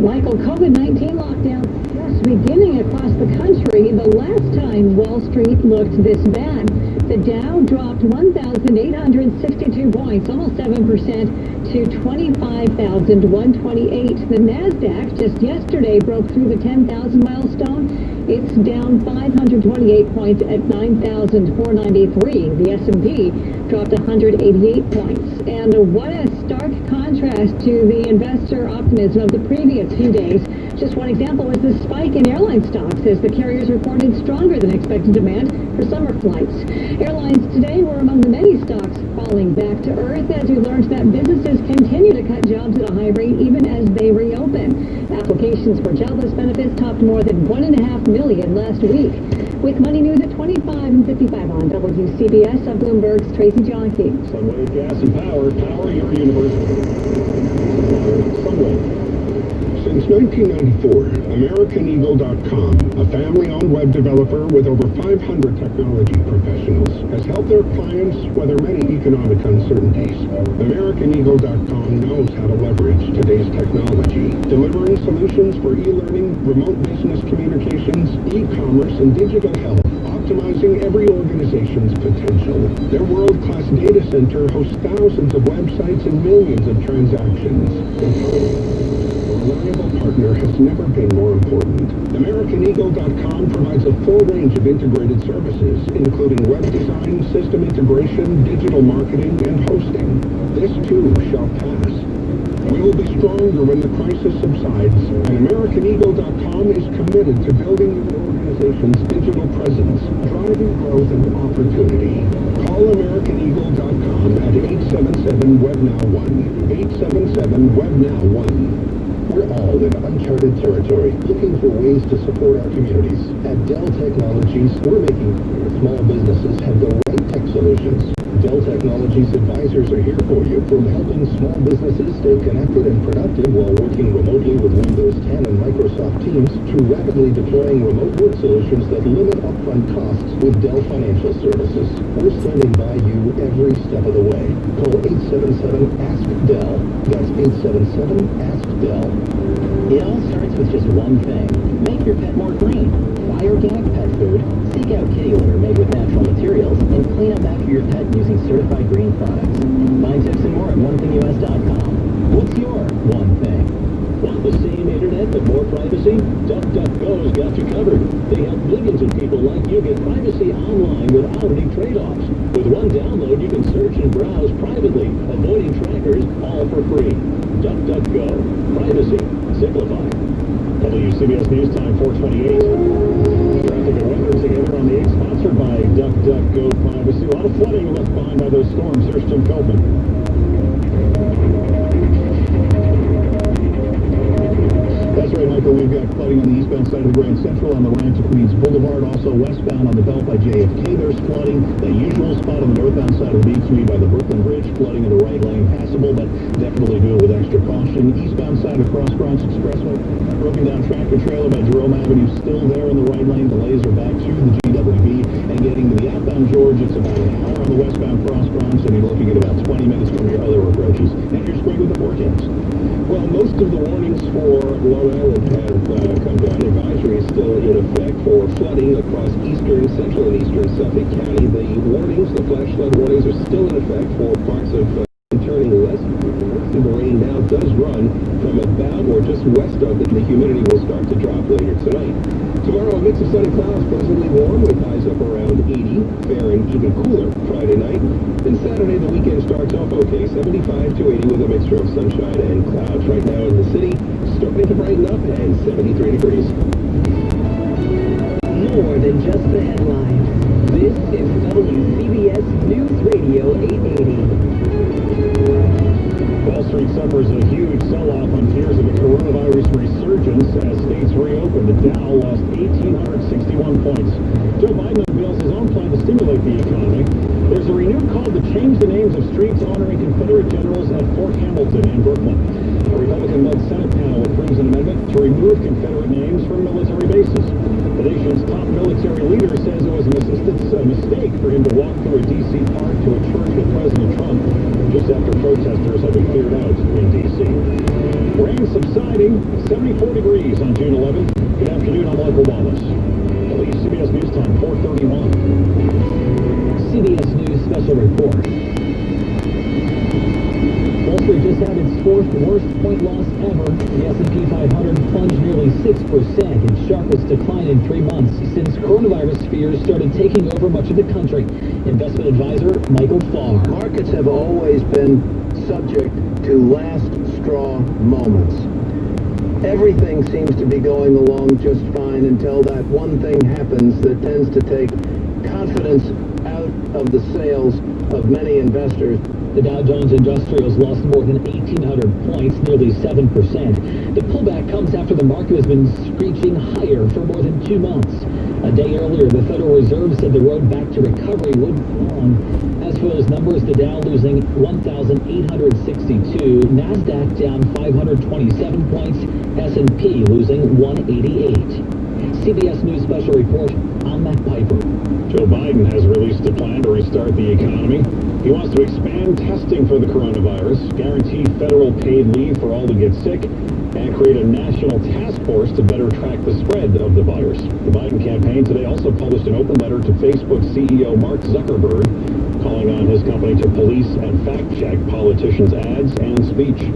Michael, COVID-19 lockdown just beginning across the country. The last time Wall Street looked this bad, the Dow dropped 1,862 points, almost 7%, to 25,128. The NASDAQ just yesterday broke through the 10,000 milestone. It's down 528 points at 9,493. The S&P dropped 188 points. And what a stark contrast to the investor optimism of the previous few days. Just one example was the spike in airline stocks as the carriers reported stronger than expected demand for summer flights. Airlines today were among the many stocks falling back to earth as we learned that businesses continue to cut jobs at a high rate even as they reopen. Apple Applications for jobless benefits topped more than 1.5 million last week. With Money News at 25 and 55 on WCBS, I'm Bloomberg's Tracy Jonke. Sunway Gas and Power, power your universe. Sunway. Since 1994, AmericanEagle.com, a family-owned web developer with over 500 technology professionals, has helped their clients weather many economic uncertainties. AmericanEagle.com knows how to leverage today's technology, delivering solutions for e-learning, remote business communications, e-commerce, and digital health, optimizing every organization's potential. Their world-class data center hosts thousands of websites and millions of transactions. A reliable partner has never been more important. AmericanEagle.com provides a full range of integrated services, including web design, system integration, digital marketing, and hosting. This too shall pass. We will be stronger when the crisis subsides, and AmericanEagle.com is committed to building your organization's digital presence, driving growth and opportunity. Call AmericanEagle.com at 877-WebNow1. 877-WebNow1. We're all in uncharted territory, looking for ways to support our communities. At Dell Technologies, we're making sure small businesses have the right tech solutions. Dell Technologies advisors are here for you, from helping small businesses stay connected and productive while working remotely with Windows 10 and Microsoft Teams, to rapidly deploying remote work solutions that limit upfront costs with Dell Financial Services. We're standing by you every step of the way. Call 877-ASK-DELL. That's 877-ASK-DELL. It all starts with just one thing. Make your pet more clean. Buy organic pet food, seek out kitty litter made with natural materials, and clean up after your pet using certified green products. Find tips and more at onethingus.com. What's your one thing? Want the same internet but more privacy? DuckDuckGo's got you covered. They help millions of people like you get privacy online without any trade-offs. With one download, you can search and browse privately, avoiding trackers, all for free. DuckDuckGo. Privacy simplified. WCBS News Time 428. Traffic and weather together on the 8, sponsored by DuckDuckGo Privacy. A lot of flooding left behind by those storms. Here's Tim Feldman. That's right, Michael. We've got flooding on the eastbound side of the Grand Central on the ramp to Queens Boulevard. Also westbound on the belt by JFK, there's flooding. The usual spot on the northbound side of the Beach by the Brooklyn Bridge, flooding in the right lane, passable, but definitely do it with extra caution. Eastbound side of Cross Bronx Expressway, broken down tractor trailer by Jerome Avenue, still there in the right lane. Delays are back to the GWB. And getting to the outbound George, it's about an hour on the westbound Cross Bronx, and you're looking at about 20 minutes from your other approaches. And here's Greg with the forecast. Well, most of the warnings for Long Island have come down. Advisory is still in effect for flooding across eastern, central, and eastern Suffolk County. The warnings, the flash flood warnings, are still in effect for parts of turning west. The rain now does run from about or just west of it. The humidity will start to drop later tonight. Tomorrow, a mix of sun and clouds, pleasantly warm with highs up around 80, fair and even cooler Friday night. And Saturday, the weekend starts off okay, 75 to 80 with a mixture of sunshine and clouds. Right now in the city, starting to brighten up and 73 degrees. More than just the headlines. This is WCBS News Radio 880. Wall Street suffers a huge sell-off on fears of a coronavirus resurgence as states reopen. The Dow lost 1,861 points. Joe Biden unveils his own plan to stimulate the economy. There's a renewed call to change the names of streets honoring Confederate generals at Fort Hamilton in Brooklyn. A Republican-led Senate panel approves an amendment to remove Confederate names from military bases. The nation's top military leader says it was a mistake for him to walk through a D.C. park to a church with President Trump just after protesters had been cleared out in D.C. Rain subsiding, 74 degrees on June 11th. Good afternoon, I'm Michael Wallace. WCBS News Time 431. CBS News Special Report. Wall Street just had its fourth worst point loss ever. The S&P 500 plunged nearly 6%, its sharpest decline in 3 months since coronavirus fears started taking over much of the country. Investment advisor Michael Farr. Markets have always been subject to last straw moments. Everything seems to be going along just fine until that one thing happens that tends to take confidence out of the sails of many investors. The Dow Jones Industrials lost more than 1,800 points, nearly 7%. The pullback comes after the market has been screeching higher for more than 2 months. A day earlier, the Federal Reserve said the road back to recovery would be long. As for those numbers, the Dow losing 1,862, NASDAQ down 527 points, S&P losing 188. CBS News Special Report, I'm Matt Piper. Joe Biden has released a plan to restart the economy. He wants to expand testing for the coronavirus, guarantee federal paid leave for all who get sick, and create a national task force to better track the spread of the virus. The Biden campaign today also published an open letter to Facebook CEO Mark Zuckerberg, calling on his company to police and fact-check politicians' ads and speech.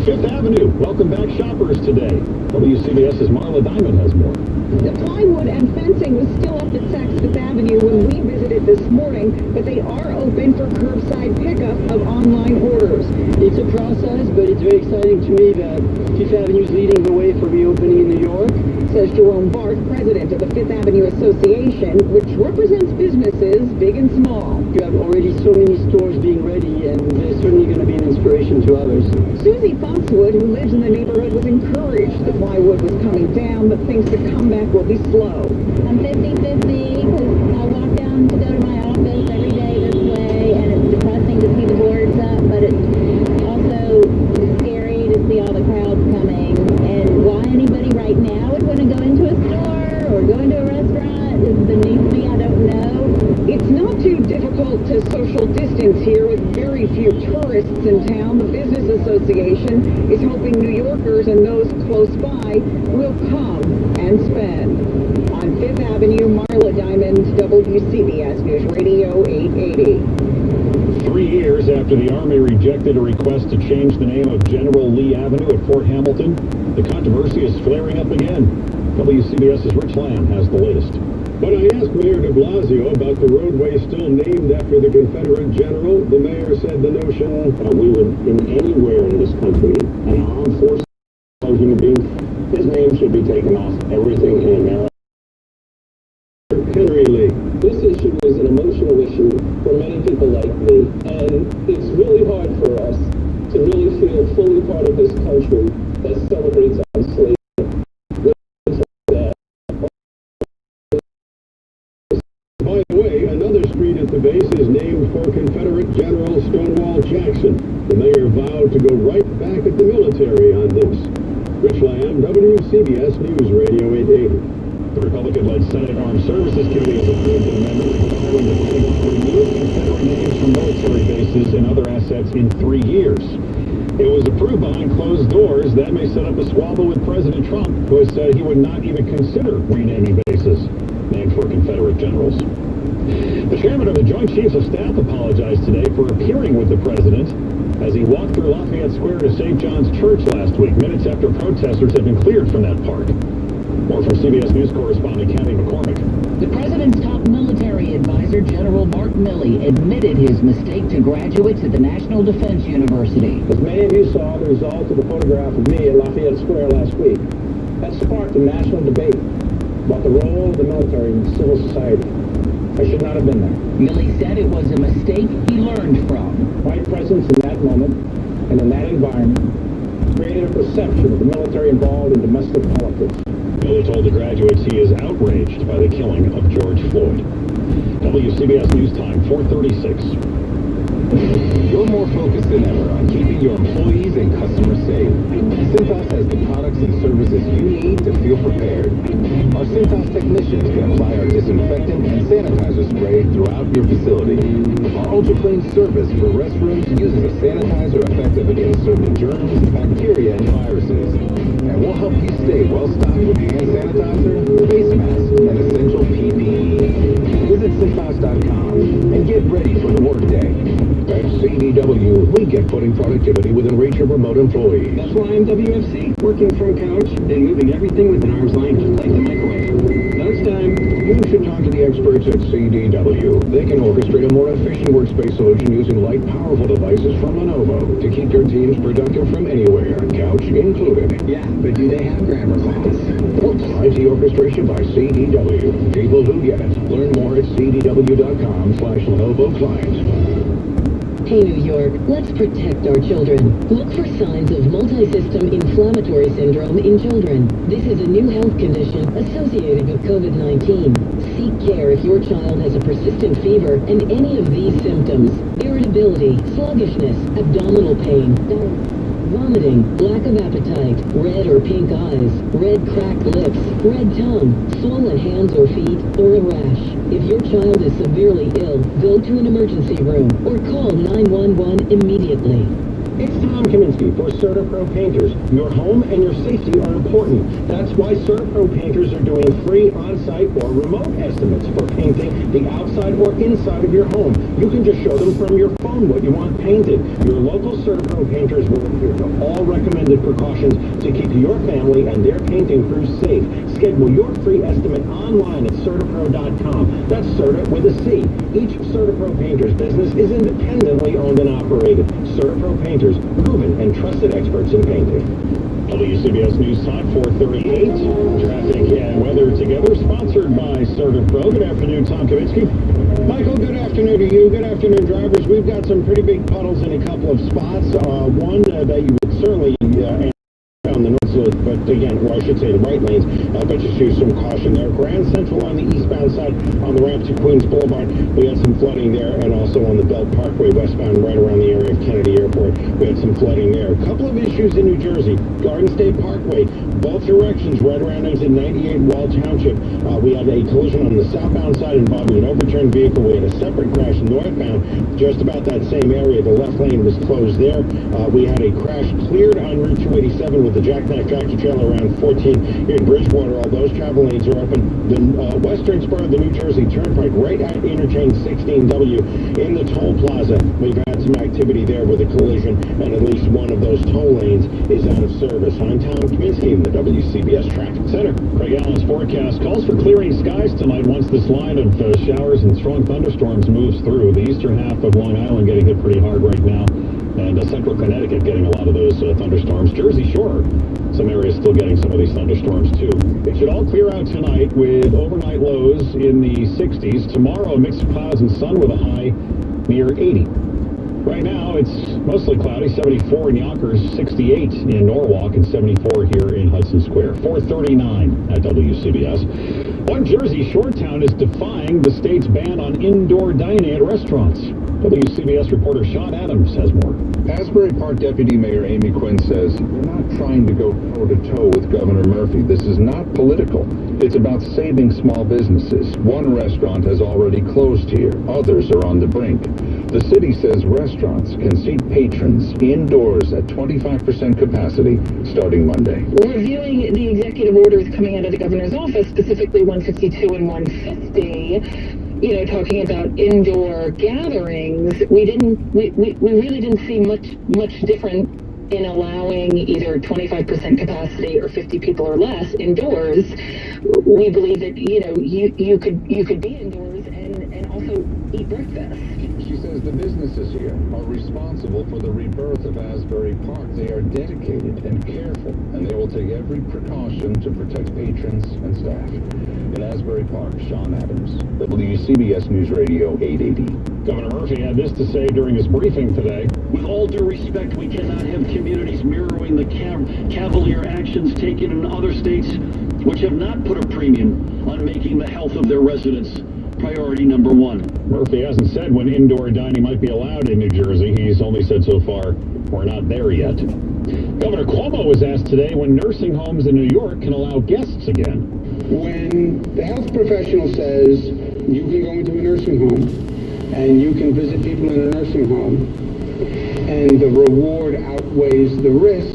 Fifth Avenue, welcome back shoppers today. WCBS's Marla Diamond has more. The plywood and fencing was still up at Saks Fifth Avenue when we visited this morning, but they are open for curbside pickup of online orders. It's a process, but it's very exciting to me that Fifth Avenue is leading the way for reopening in New York, says Jerome Barth, president of the Fifth Avenue Association, which represents businesses big and small. You have already so many stores being ready, and they're certainly going to be an inspiration to others. Susie Foxwood, who lives in the neighborhood, was encouraged the plywood was coming down, but thinks the comeback will be slow. I'm 50-50 because I walk down to go to my office every day this way, and it's depressing to see the boards up, but it's also scary to see all the crowds coming. And why anybody right now would want to go into a store or go into a restaurant is beneath me. I don't know. It's not too difficult to social distance here with very few tourists in town. The Business Association is hoping New Yorkers and those close by will come and spend. On Fifth Avenue, Marla Diamond, WCBS News Radio 880. 3 years after the Army rejected a request to change the name of General Lee Avenue at Fort Hamilton, the controversy is flaring up again. WCBS's Rich Lamb has the latest. When I asked Mayor de Blasio about the roadway still named after the Confederate general, the mayor said the notion we would, in anywhere in this country, an armed force of human beings, his name should be taken off everything in L.A. Henry Lee. This issue is an emotional issue for many people like me, and it's really hard for us to really feel fully part of this country that celebrates our slavery. By the way, another street at the base is named for Confederate General Stonewall Jackson. The mayor vowed to go right back at the military on this. Rich Lamb, WCBS News Radio 880. The Republican-led Senate Armed Services Committee has approved an amendment requiring the bank to remove Confederate names from military bases and other assets in 3 years. It was approved behind closed doors. That may set up a squabble with President Trump, who has said he would not even consider renaming bases named for Confederate generals. The chairman of the Joint Chiefs of Staff apologized today for appearing with the president as he walked through Lafayette Square to St. John's Church last week, minutes after protesters had been cleared from that park. More from CBS News correspondent Kathy McCormick. The president's top military advisor, General Mark Milley, admitted his mistake to graduates at the National Defense University. As many of you saw the result of the photograph of me at Lafayette Square last week, that sparked a national debate about the role of the military in civil society. I should not have been there. Milley said it was a mistake he learned from. My presence in that moment and in that environment created a perception of the military involved in domestic politics. Milley told the graduates he is outraged by the killing of George Floyd. WCBS News Time, 4:36. You're more focused than ever on keeping your employees and customers safe. Cintas has the products and services you need to feel prepared. Our Cintas technicians can apply our disinfectant and sanitizer spray throughout your facility. Our Ultra Clean service for restrooms uses a sanitizer effective against certain germs, bacteria, and viruses. And we'll help you stay well stocked with hand sanitizer, face masks, and essential PPE. Visit Cintas.com and get ready for the workday. At CDW, we get putting productivity within reach of remote employees. That's why I'm WFC, working from couch and moving everything within arm's length, like the microwave. Lunchtime. You should talk to the experts at CDW. They can orchestrate a more efficient workspace solution using light, powerful devices from Lenovo to keep your teams productive from anywhere, couch included. Yeah, but do they have grammar class? Oops. IT orchestration by CDW. People who get it. Learn more at cdw.com/Lenovo Client. Hey, New York, let's protect our children. Look for signs of multi-system inflammatory syndrome in children. This is a new health condition associated with COVID-19. Seek care if your child has a persistent fever and any of these symptoms: irritability, sluggishness, abdominal pain, vomiting, lack of appetite, red or pink eyes, red cracked lips, red tongue, swollen hands or feet, or a rash. If your child is severely ill, go to an emergency room or call 911 immediately. It's Tom Kaminsky for CertaPro Painters. Your home and your safety are important. That's why CertaPro Painters are doing free on-site or remote estimates for painting the outside or inside of your home. You can just show them from your phone what you want painted. Your local CertaPro Painters will adhere to all recommended precautions to keep your family and their painting crews safe. Schedule your free estimate online at CertaPro.com. That's Certa with a C. Each CertaPro Painters business is independently owned and operated. CertaPro Painters, proven and trusted experts in painting. WCBS News Time, 4:38. Traffic and weather together, sponsored by CertaPro. Good afternoon, Tom Kaminsky. Michael, good afternoon to you. Good afternoon, drivers. We've got some pretty big puddles in a couple of spots. One that you would certainly on the north side, but again, well, I should say the right lanes, but just use some caution there. Grand Central on the eastbound side on the ramp to Queens Boulevard, we had some flooding there, and also on the Belt Parkway westbound right around the area of Kennedy Airport, we had some flooding there. A couple of issues in New Jersey. Garden State Parkway, both directions right around exit 98 Wall Township. We had a collision on the southbound side involving an overturned vehicle. We had a separate crash northbound, just about that same area. The left lane was closed there. We had a crash cleared on Route 287 with the jackknife tractor trailer around 14 here in Bridgewater. All those travel lanes are open. The western spur of the New Jersey Turnpike right at interchange 16W in the toll plaza. We've had some activity there with a collision, and at least one of those toll lanes is out of service. I'm Tom Kaminsky in the WCBS Traffic Center. Craig Allen's forecast calls for clearing skies tonight once this line of showers and strong thunderstorms moves through. The eastern half of Long Island getting hit pretty hard right now, and central Connecticut getting a lot of those thunderstorms. Jersey Shore, some areas still getting some of these thunderstorms too. It should all clear out tonight with overnight lows in the 60s. Tomorrow, a mix of clouds and sun with a high near 80. Right now, it's mostly cloudy, 74 in Yonkers, 68 in Norwalk, and 74 here in Hudson Square. 4:39 at WCBS. One Jersey Shore town is defying the state's ban on indoor dining at restaurants. WCBS reporter Sean Adams has more. Asbury Park Deputy Mayor Amy Quinn says we're not trying to go toe-to-toe with Governor Murphy. This is not political. It's about saving small businesses. One restaurant has already closed here. Others are on the brink. The city says restaurants can seat patrons indoors at 25% capacity starting Monday. Reviewing the executive orders coming out of the governor's office, specifically 152 and 150, talking about indoor gatherings, we really didn't see much different in allowing either 25% capacity or 50 people or less indoors. We believe that you could be indoors and also eat breakfast. She says the businesses here are responsible for the rebirth of Asbury Park. They are dedicated and careful, and they will take every precaution to protect patrons and staff. In Asbury Park, Sean Adams, WCBS News Radio 880. Governor Murphy had this to say during his briefing today. With all due respect, we cannot have communities mirroring the cavalier actions taken in other states which have not put a premium on making the health of their residents priority number one. Murphy hasn't said when indoor dining might be allowed in New Jersey. He's only said so far, we're not there yet. Governor Cuomo was asked today when nursing homes in New York can allow guests again. When the health professional says you can go into a nursing home and you can visit people in a nursing home and the reward outweighs the risk,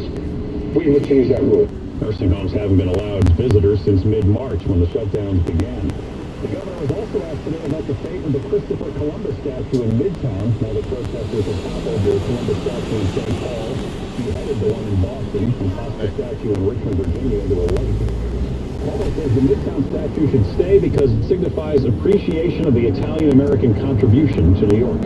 we will change that rule. Nursing homes haven't been allowed visitors since mid-March when the shutdowns began. The governor was also asked today about the fate of the Christopher Columbus statue in Midtown. Now the protesters have toppled the Columbus statue in St. Paul, beheaded the one in Boston, and tossed the statue in Richmond, Virginia into a lake. Cuomo says the Midtown statue should stay because it signifies appreciation of the Italian-American contribution to New York.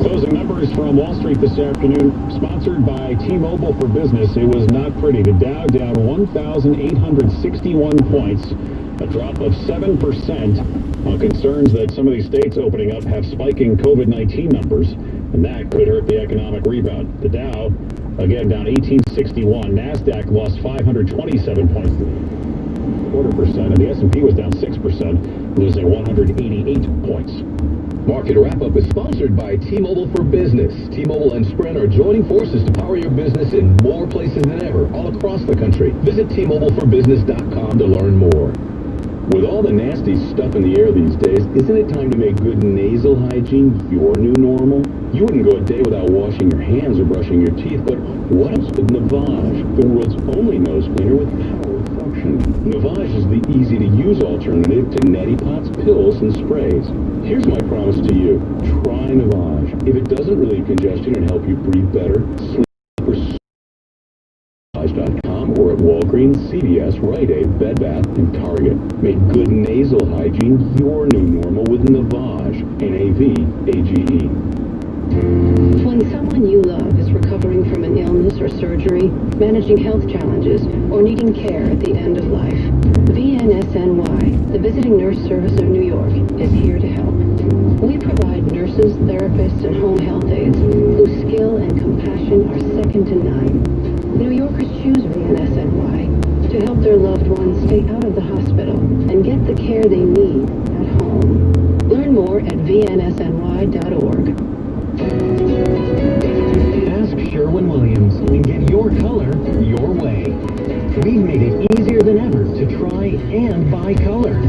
Closing numbers from Wall Street this afternoon, sponsored by T-Mobile for Business. It was not pretty. The Dow down 1,861 points, a drop of 7% on concerns that some of these states opening up have spiking COVID-19 numbers. and that could hurt the economic rebound. The Dow, again, down 1861. NASDAQ lost 527 points, 0.25%, and the S&P was down 6%, losing 188 points. Market Wrap-Up is sponsored by T-Mobile for Business. T-Mobile and Sprint are joining forces to power your business in more places than ever, all across the country. Visit T-MobileForBusiness.com to learn more. With all the nasty stuff in the air these days, isn't it time to make good nasal hygiene your new normal? You wouldn't go a day without washing your hands or brushing your teeth, but what else with Navage, the world's only nose cleaner with power suction? Navage is the easy-to-use alternative to Neti Pot's pills and sprays. Here's my promise to you. Try Navage. If it doesn't relieve congestion and help you breathe better, sleep Navage.com or at Walgreens, CVS, Rite Aid, Bed Bath, and Target. Make good nasal hygiene your new normal with Navage. N-A-V-A-G-E. When someone you love is recovering from an illness or surgery, managing health challenges, or needing care at the end of life, VNSNY, the Visiting Nurse Service of New York, is here to help. We provide nurses, therapists, and home health aides whose skill and compassion are second to none. New Yorkers choose VNSNY to help their loved ones stay out of the hospital and get the care they need at home. Learn more at vnsny.org. Ask Sherwin-Williams and get your color your way. We've made it easier than ever to try and buy color.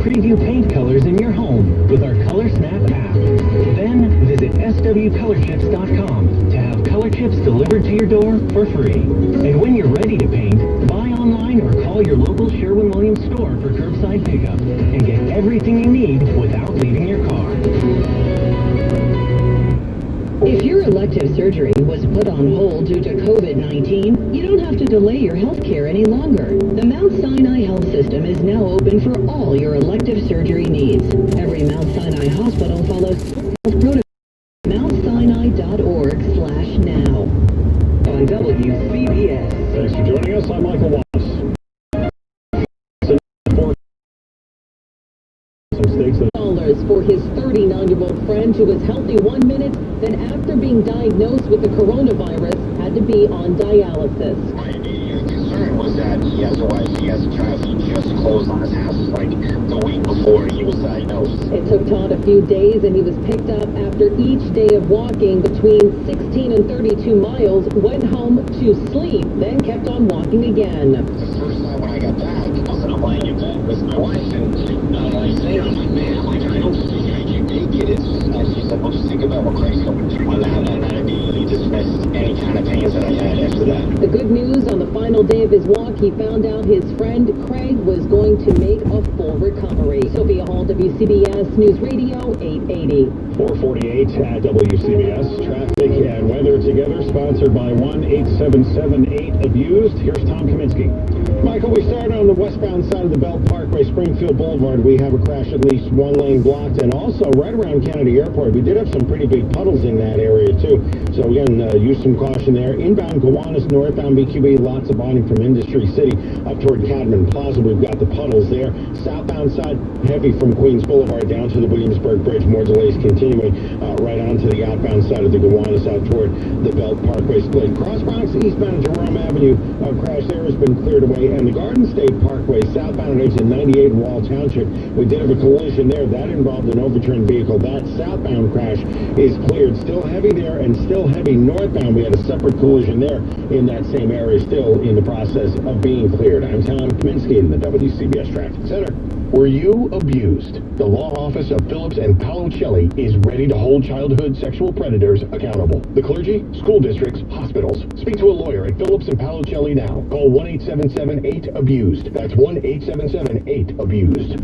Preview paint colors in your home with our Color Snap app. Then visit swcolorchips.com to have color chips delivered to your door for free. And when you're ready to paint, buy online or call your local Sherwin-Williams store for curbside pickup and get everything you need without leaving your car. If your elective surgery was put on hold due to COVID-19, you don't have to delay your health care any longer. The Mount Sinai Health System is now open for all your elective surgery needs. Every Mount Sinai hospital follows health protocols. MountSinai.org/now. On WCBS. Thanks for joining us. I'm Michael Wallace. $1 for his 39-year-old friend who was healthy 1 minute, then after being diagnosed with the coronavirus, had to be on dialysis. My immediate concern was that he has a wife, he has a child, he just closed on his house like the week before he was diagnosed. It took Todd a few days, and he was picked up after each day of walking between 16 and 32 miles, went home to sleep, then kept on walking again. The first night when I got back, I was lying in bed with my wife, and I say, I'm like, man, I don't think I can make it. And she said, well, just think about what Craig's going through on that, and I immediately dismissed any kind of pains that I had after that. The good news, on the final day of his walk, he found out his friend Craig was going to make a full recovery. Sophia Hall, WCBS News Radio 880. 448 at WCBS. Traffic and weather together, sponsored by 1-877-8-ABUSED. Here's Tom Kaminsky. Michael, we started on the westbound side of the Belt Parkway, Springfield Boulevard. We have a crash, at least one lane blocked, and also right around Kennedy Airport. We did have some pretty big puddles in that area, too. So again, use some caution there. Inbound Gowanus, northbound BQE, lots of bonding from Industry City up toward Cadman Plaza. We've got the puddles there. Southbound side, heavy from Queens Boulevard down to the Williamsburg Bridge. More delays continuing right onto the outbound side of the Gowanus out toward the Belt Parkway split. Cross Bronx, eastbound Jerome Avenue, crash there has been cleared away. And the Garden State Parkway, southbound exit 98 in Wall Township, we did have a collision there. That involved an overturned vehicle. That southbound crash is cleared. Still heavy there and still heavy northbound. We had a separate collision there in that same area, still in the process of being cleared. I'm Tom Kaminsky in the WCBS Traffic Center. Were you abused? The law office of Phillips and Paoluccelli is ready to hold childhood sexual predators accountable. The clergy, school districts, hospitals. Speak to a lawyer at Phillips and Paoluccelli now. Call 1-877-8-ABUSED. That's 1-877-8-ABUSED.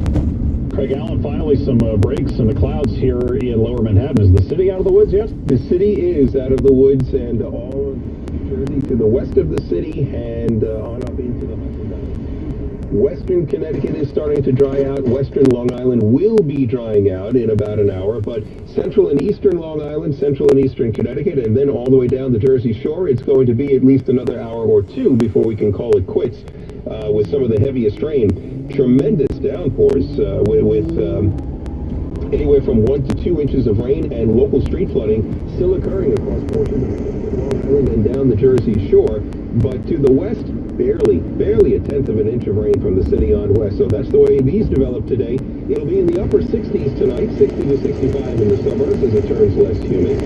Craig Allen, finally some breaks in the clouds here in lower Manhattan. Is the city out of the woods yet? The city is out of the woods, and all of New Jersey to the west of the city and on up into the Hudson Valley. Western Connecticut is starting to dry out. Western Long Island will be drying out in about an hour, but central and eastern Long Island, central and eastern Connecticut, and then all the way down the Jersey Shore, it's going to be at least another hour or two before we can call it quits with some of the heaviest rain. Tremendous downpours with Anywhere from 1 to 2 inches of rain and local street flooding still occurring across portions of Long Island and down the Jersey shore. But to the west, barely a tenth of an inch of rain from the city on west. So that's the way these develop today. It'll be in the upper 60s tonight, 60 to 65 in the suburbs as it turns less humid.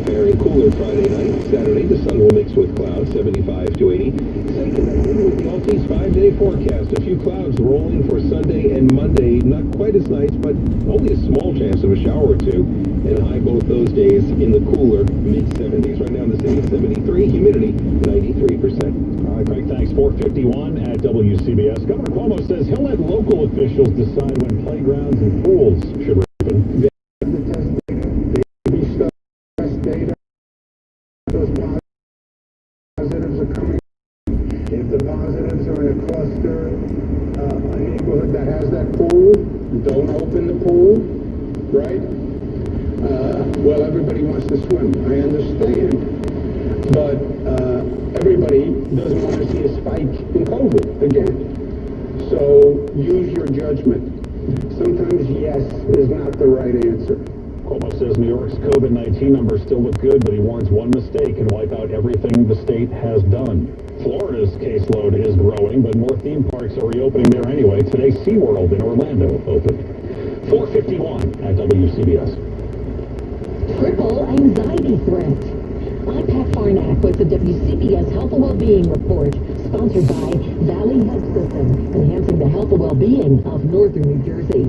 Very cooler Friday night. Saturday, the sun will mix with clouds, 75 to 80. Stay connected with the Altice 5-day forecast. A few clouds rolling for Sunday and Monday. Not quite as nice, but only a small chance of a shower or two. And high both those days in the cooler mid-70s. Right now in the city, 73. Humidity, 93%. All right, Craig, thanks. 451 at WCBS. Governor Cuomo says he'll let local officials decide when playgrounds and pools should reopen. Those positives are coming. If the positives are in a cluster, a neighborhood that has that pool, don't open the pool, right? Well, everybody wants to swim. I understand. But everybody doesn't want to see a spike in COVID again. So use your judgment. Sometimes yes is not the right answer. Cuomo says New York's COVID-19 numbers still look good, but he warns one mistake can wipe out everything the state has done. Florida's caseload is growing, but more theme parks are reopening there anyway. Today, SeaWorld in Orlando opened. 451 at WCBS. Triple anxiety threat. I'm Pat Farnack with the WCBS Health and Wellbeing Report, sponsored by Valley Health System, enhancing the health and well-being of northern New Jersey.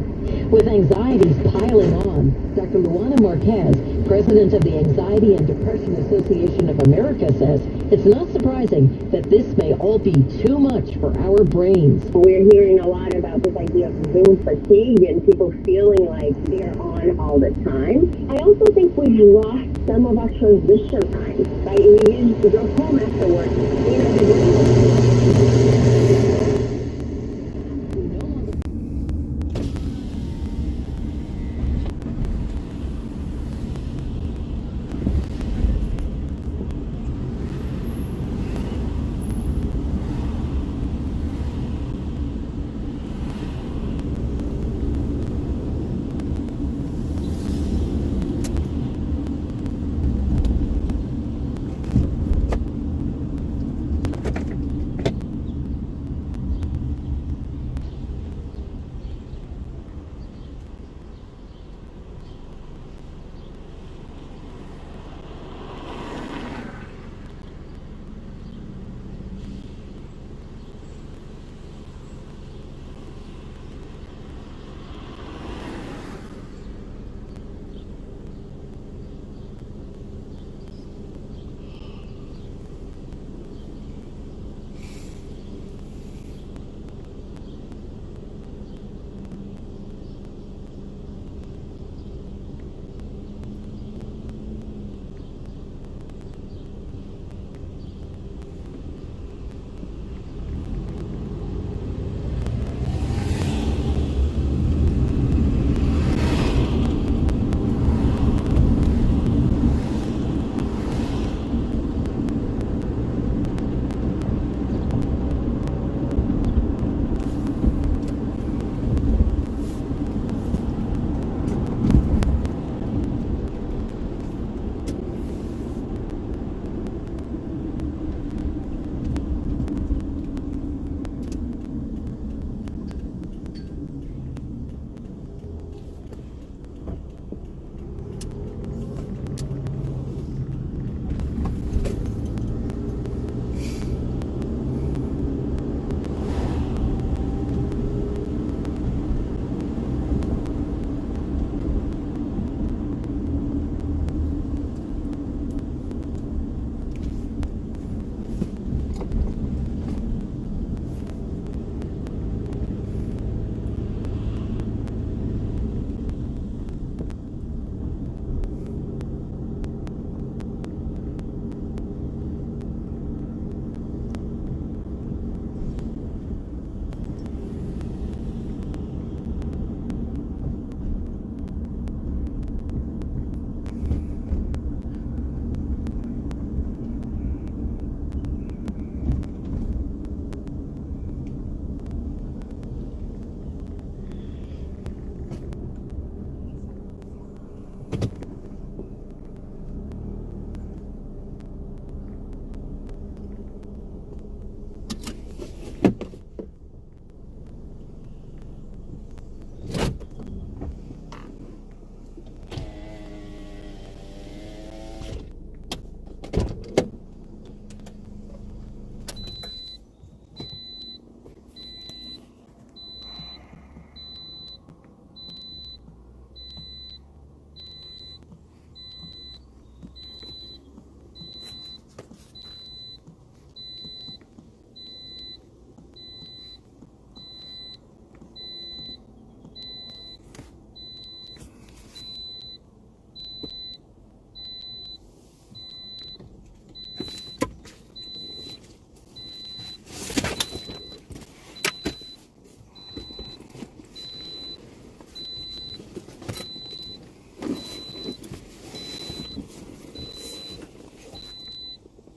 With anxieties piling on, Dr. Luana Marquez, president of the Anxiety and Depression Association of America, says it's not surprising that this may all be too much for our brains. We're hearing a lot about this idea of Zoom fatigue and people feeling like they're on all the time. I also think we've lost some of our transition time, right? We go home after work,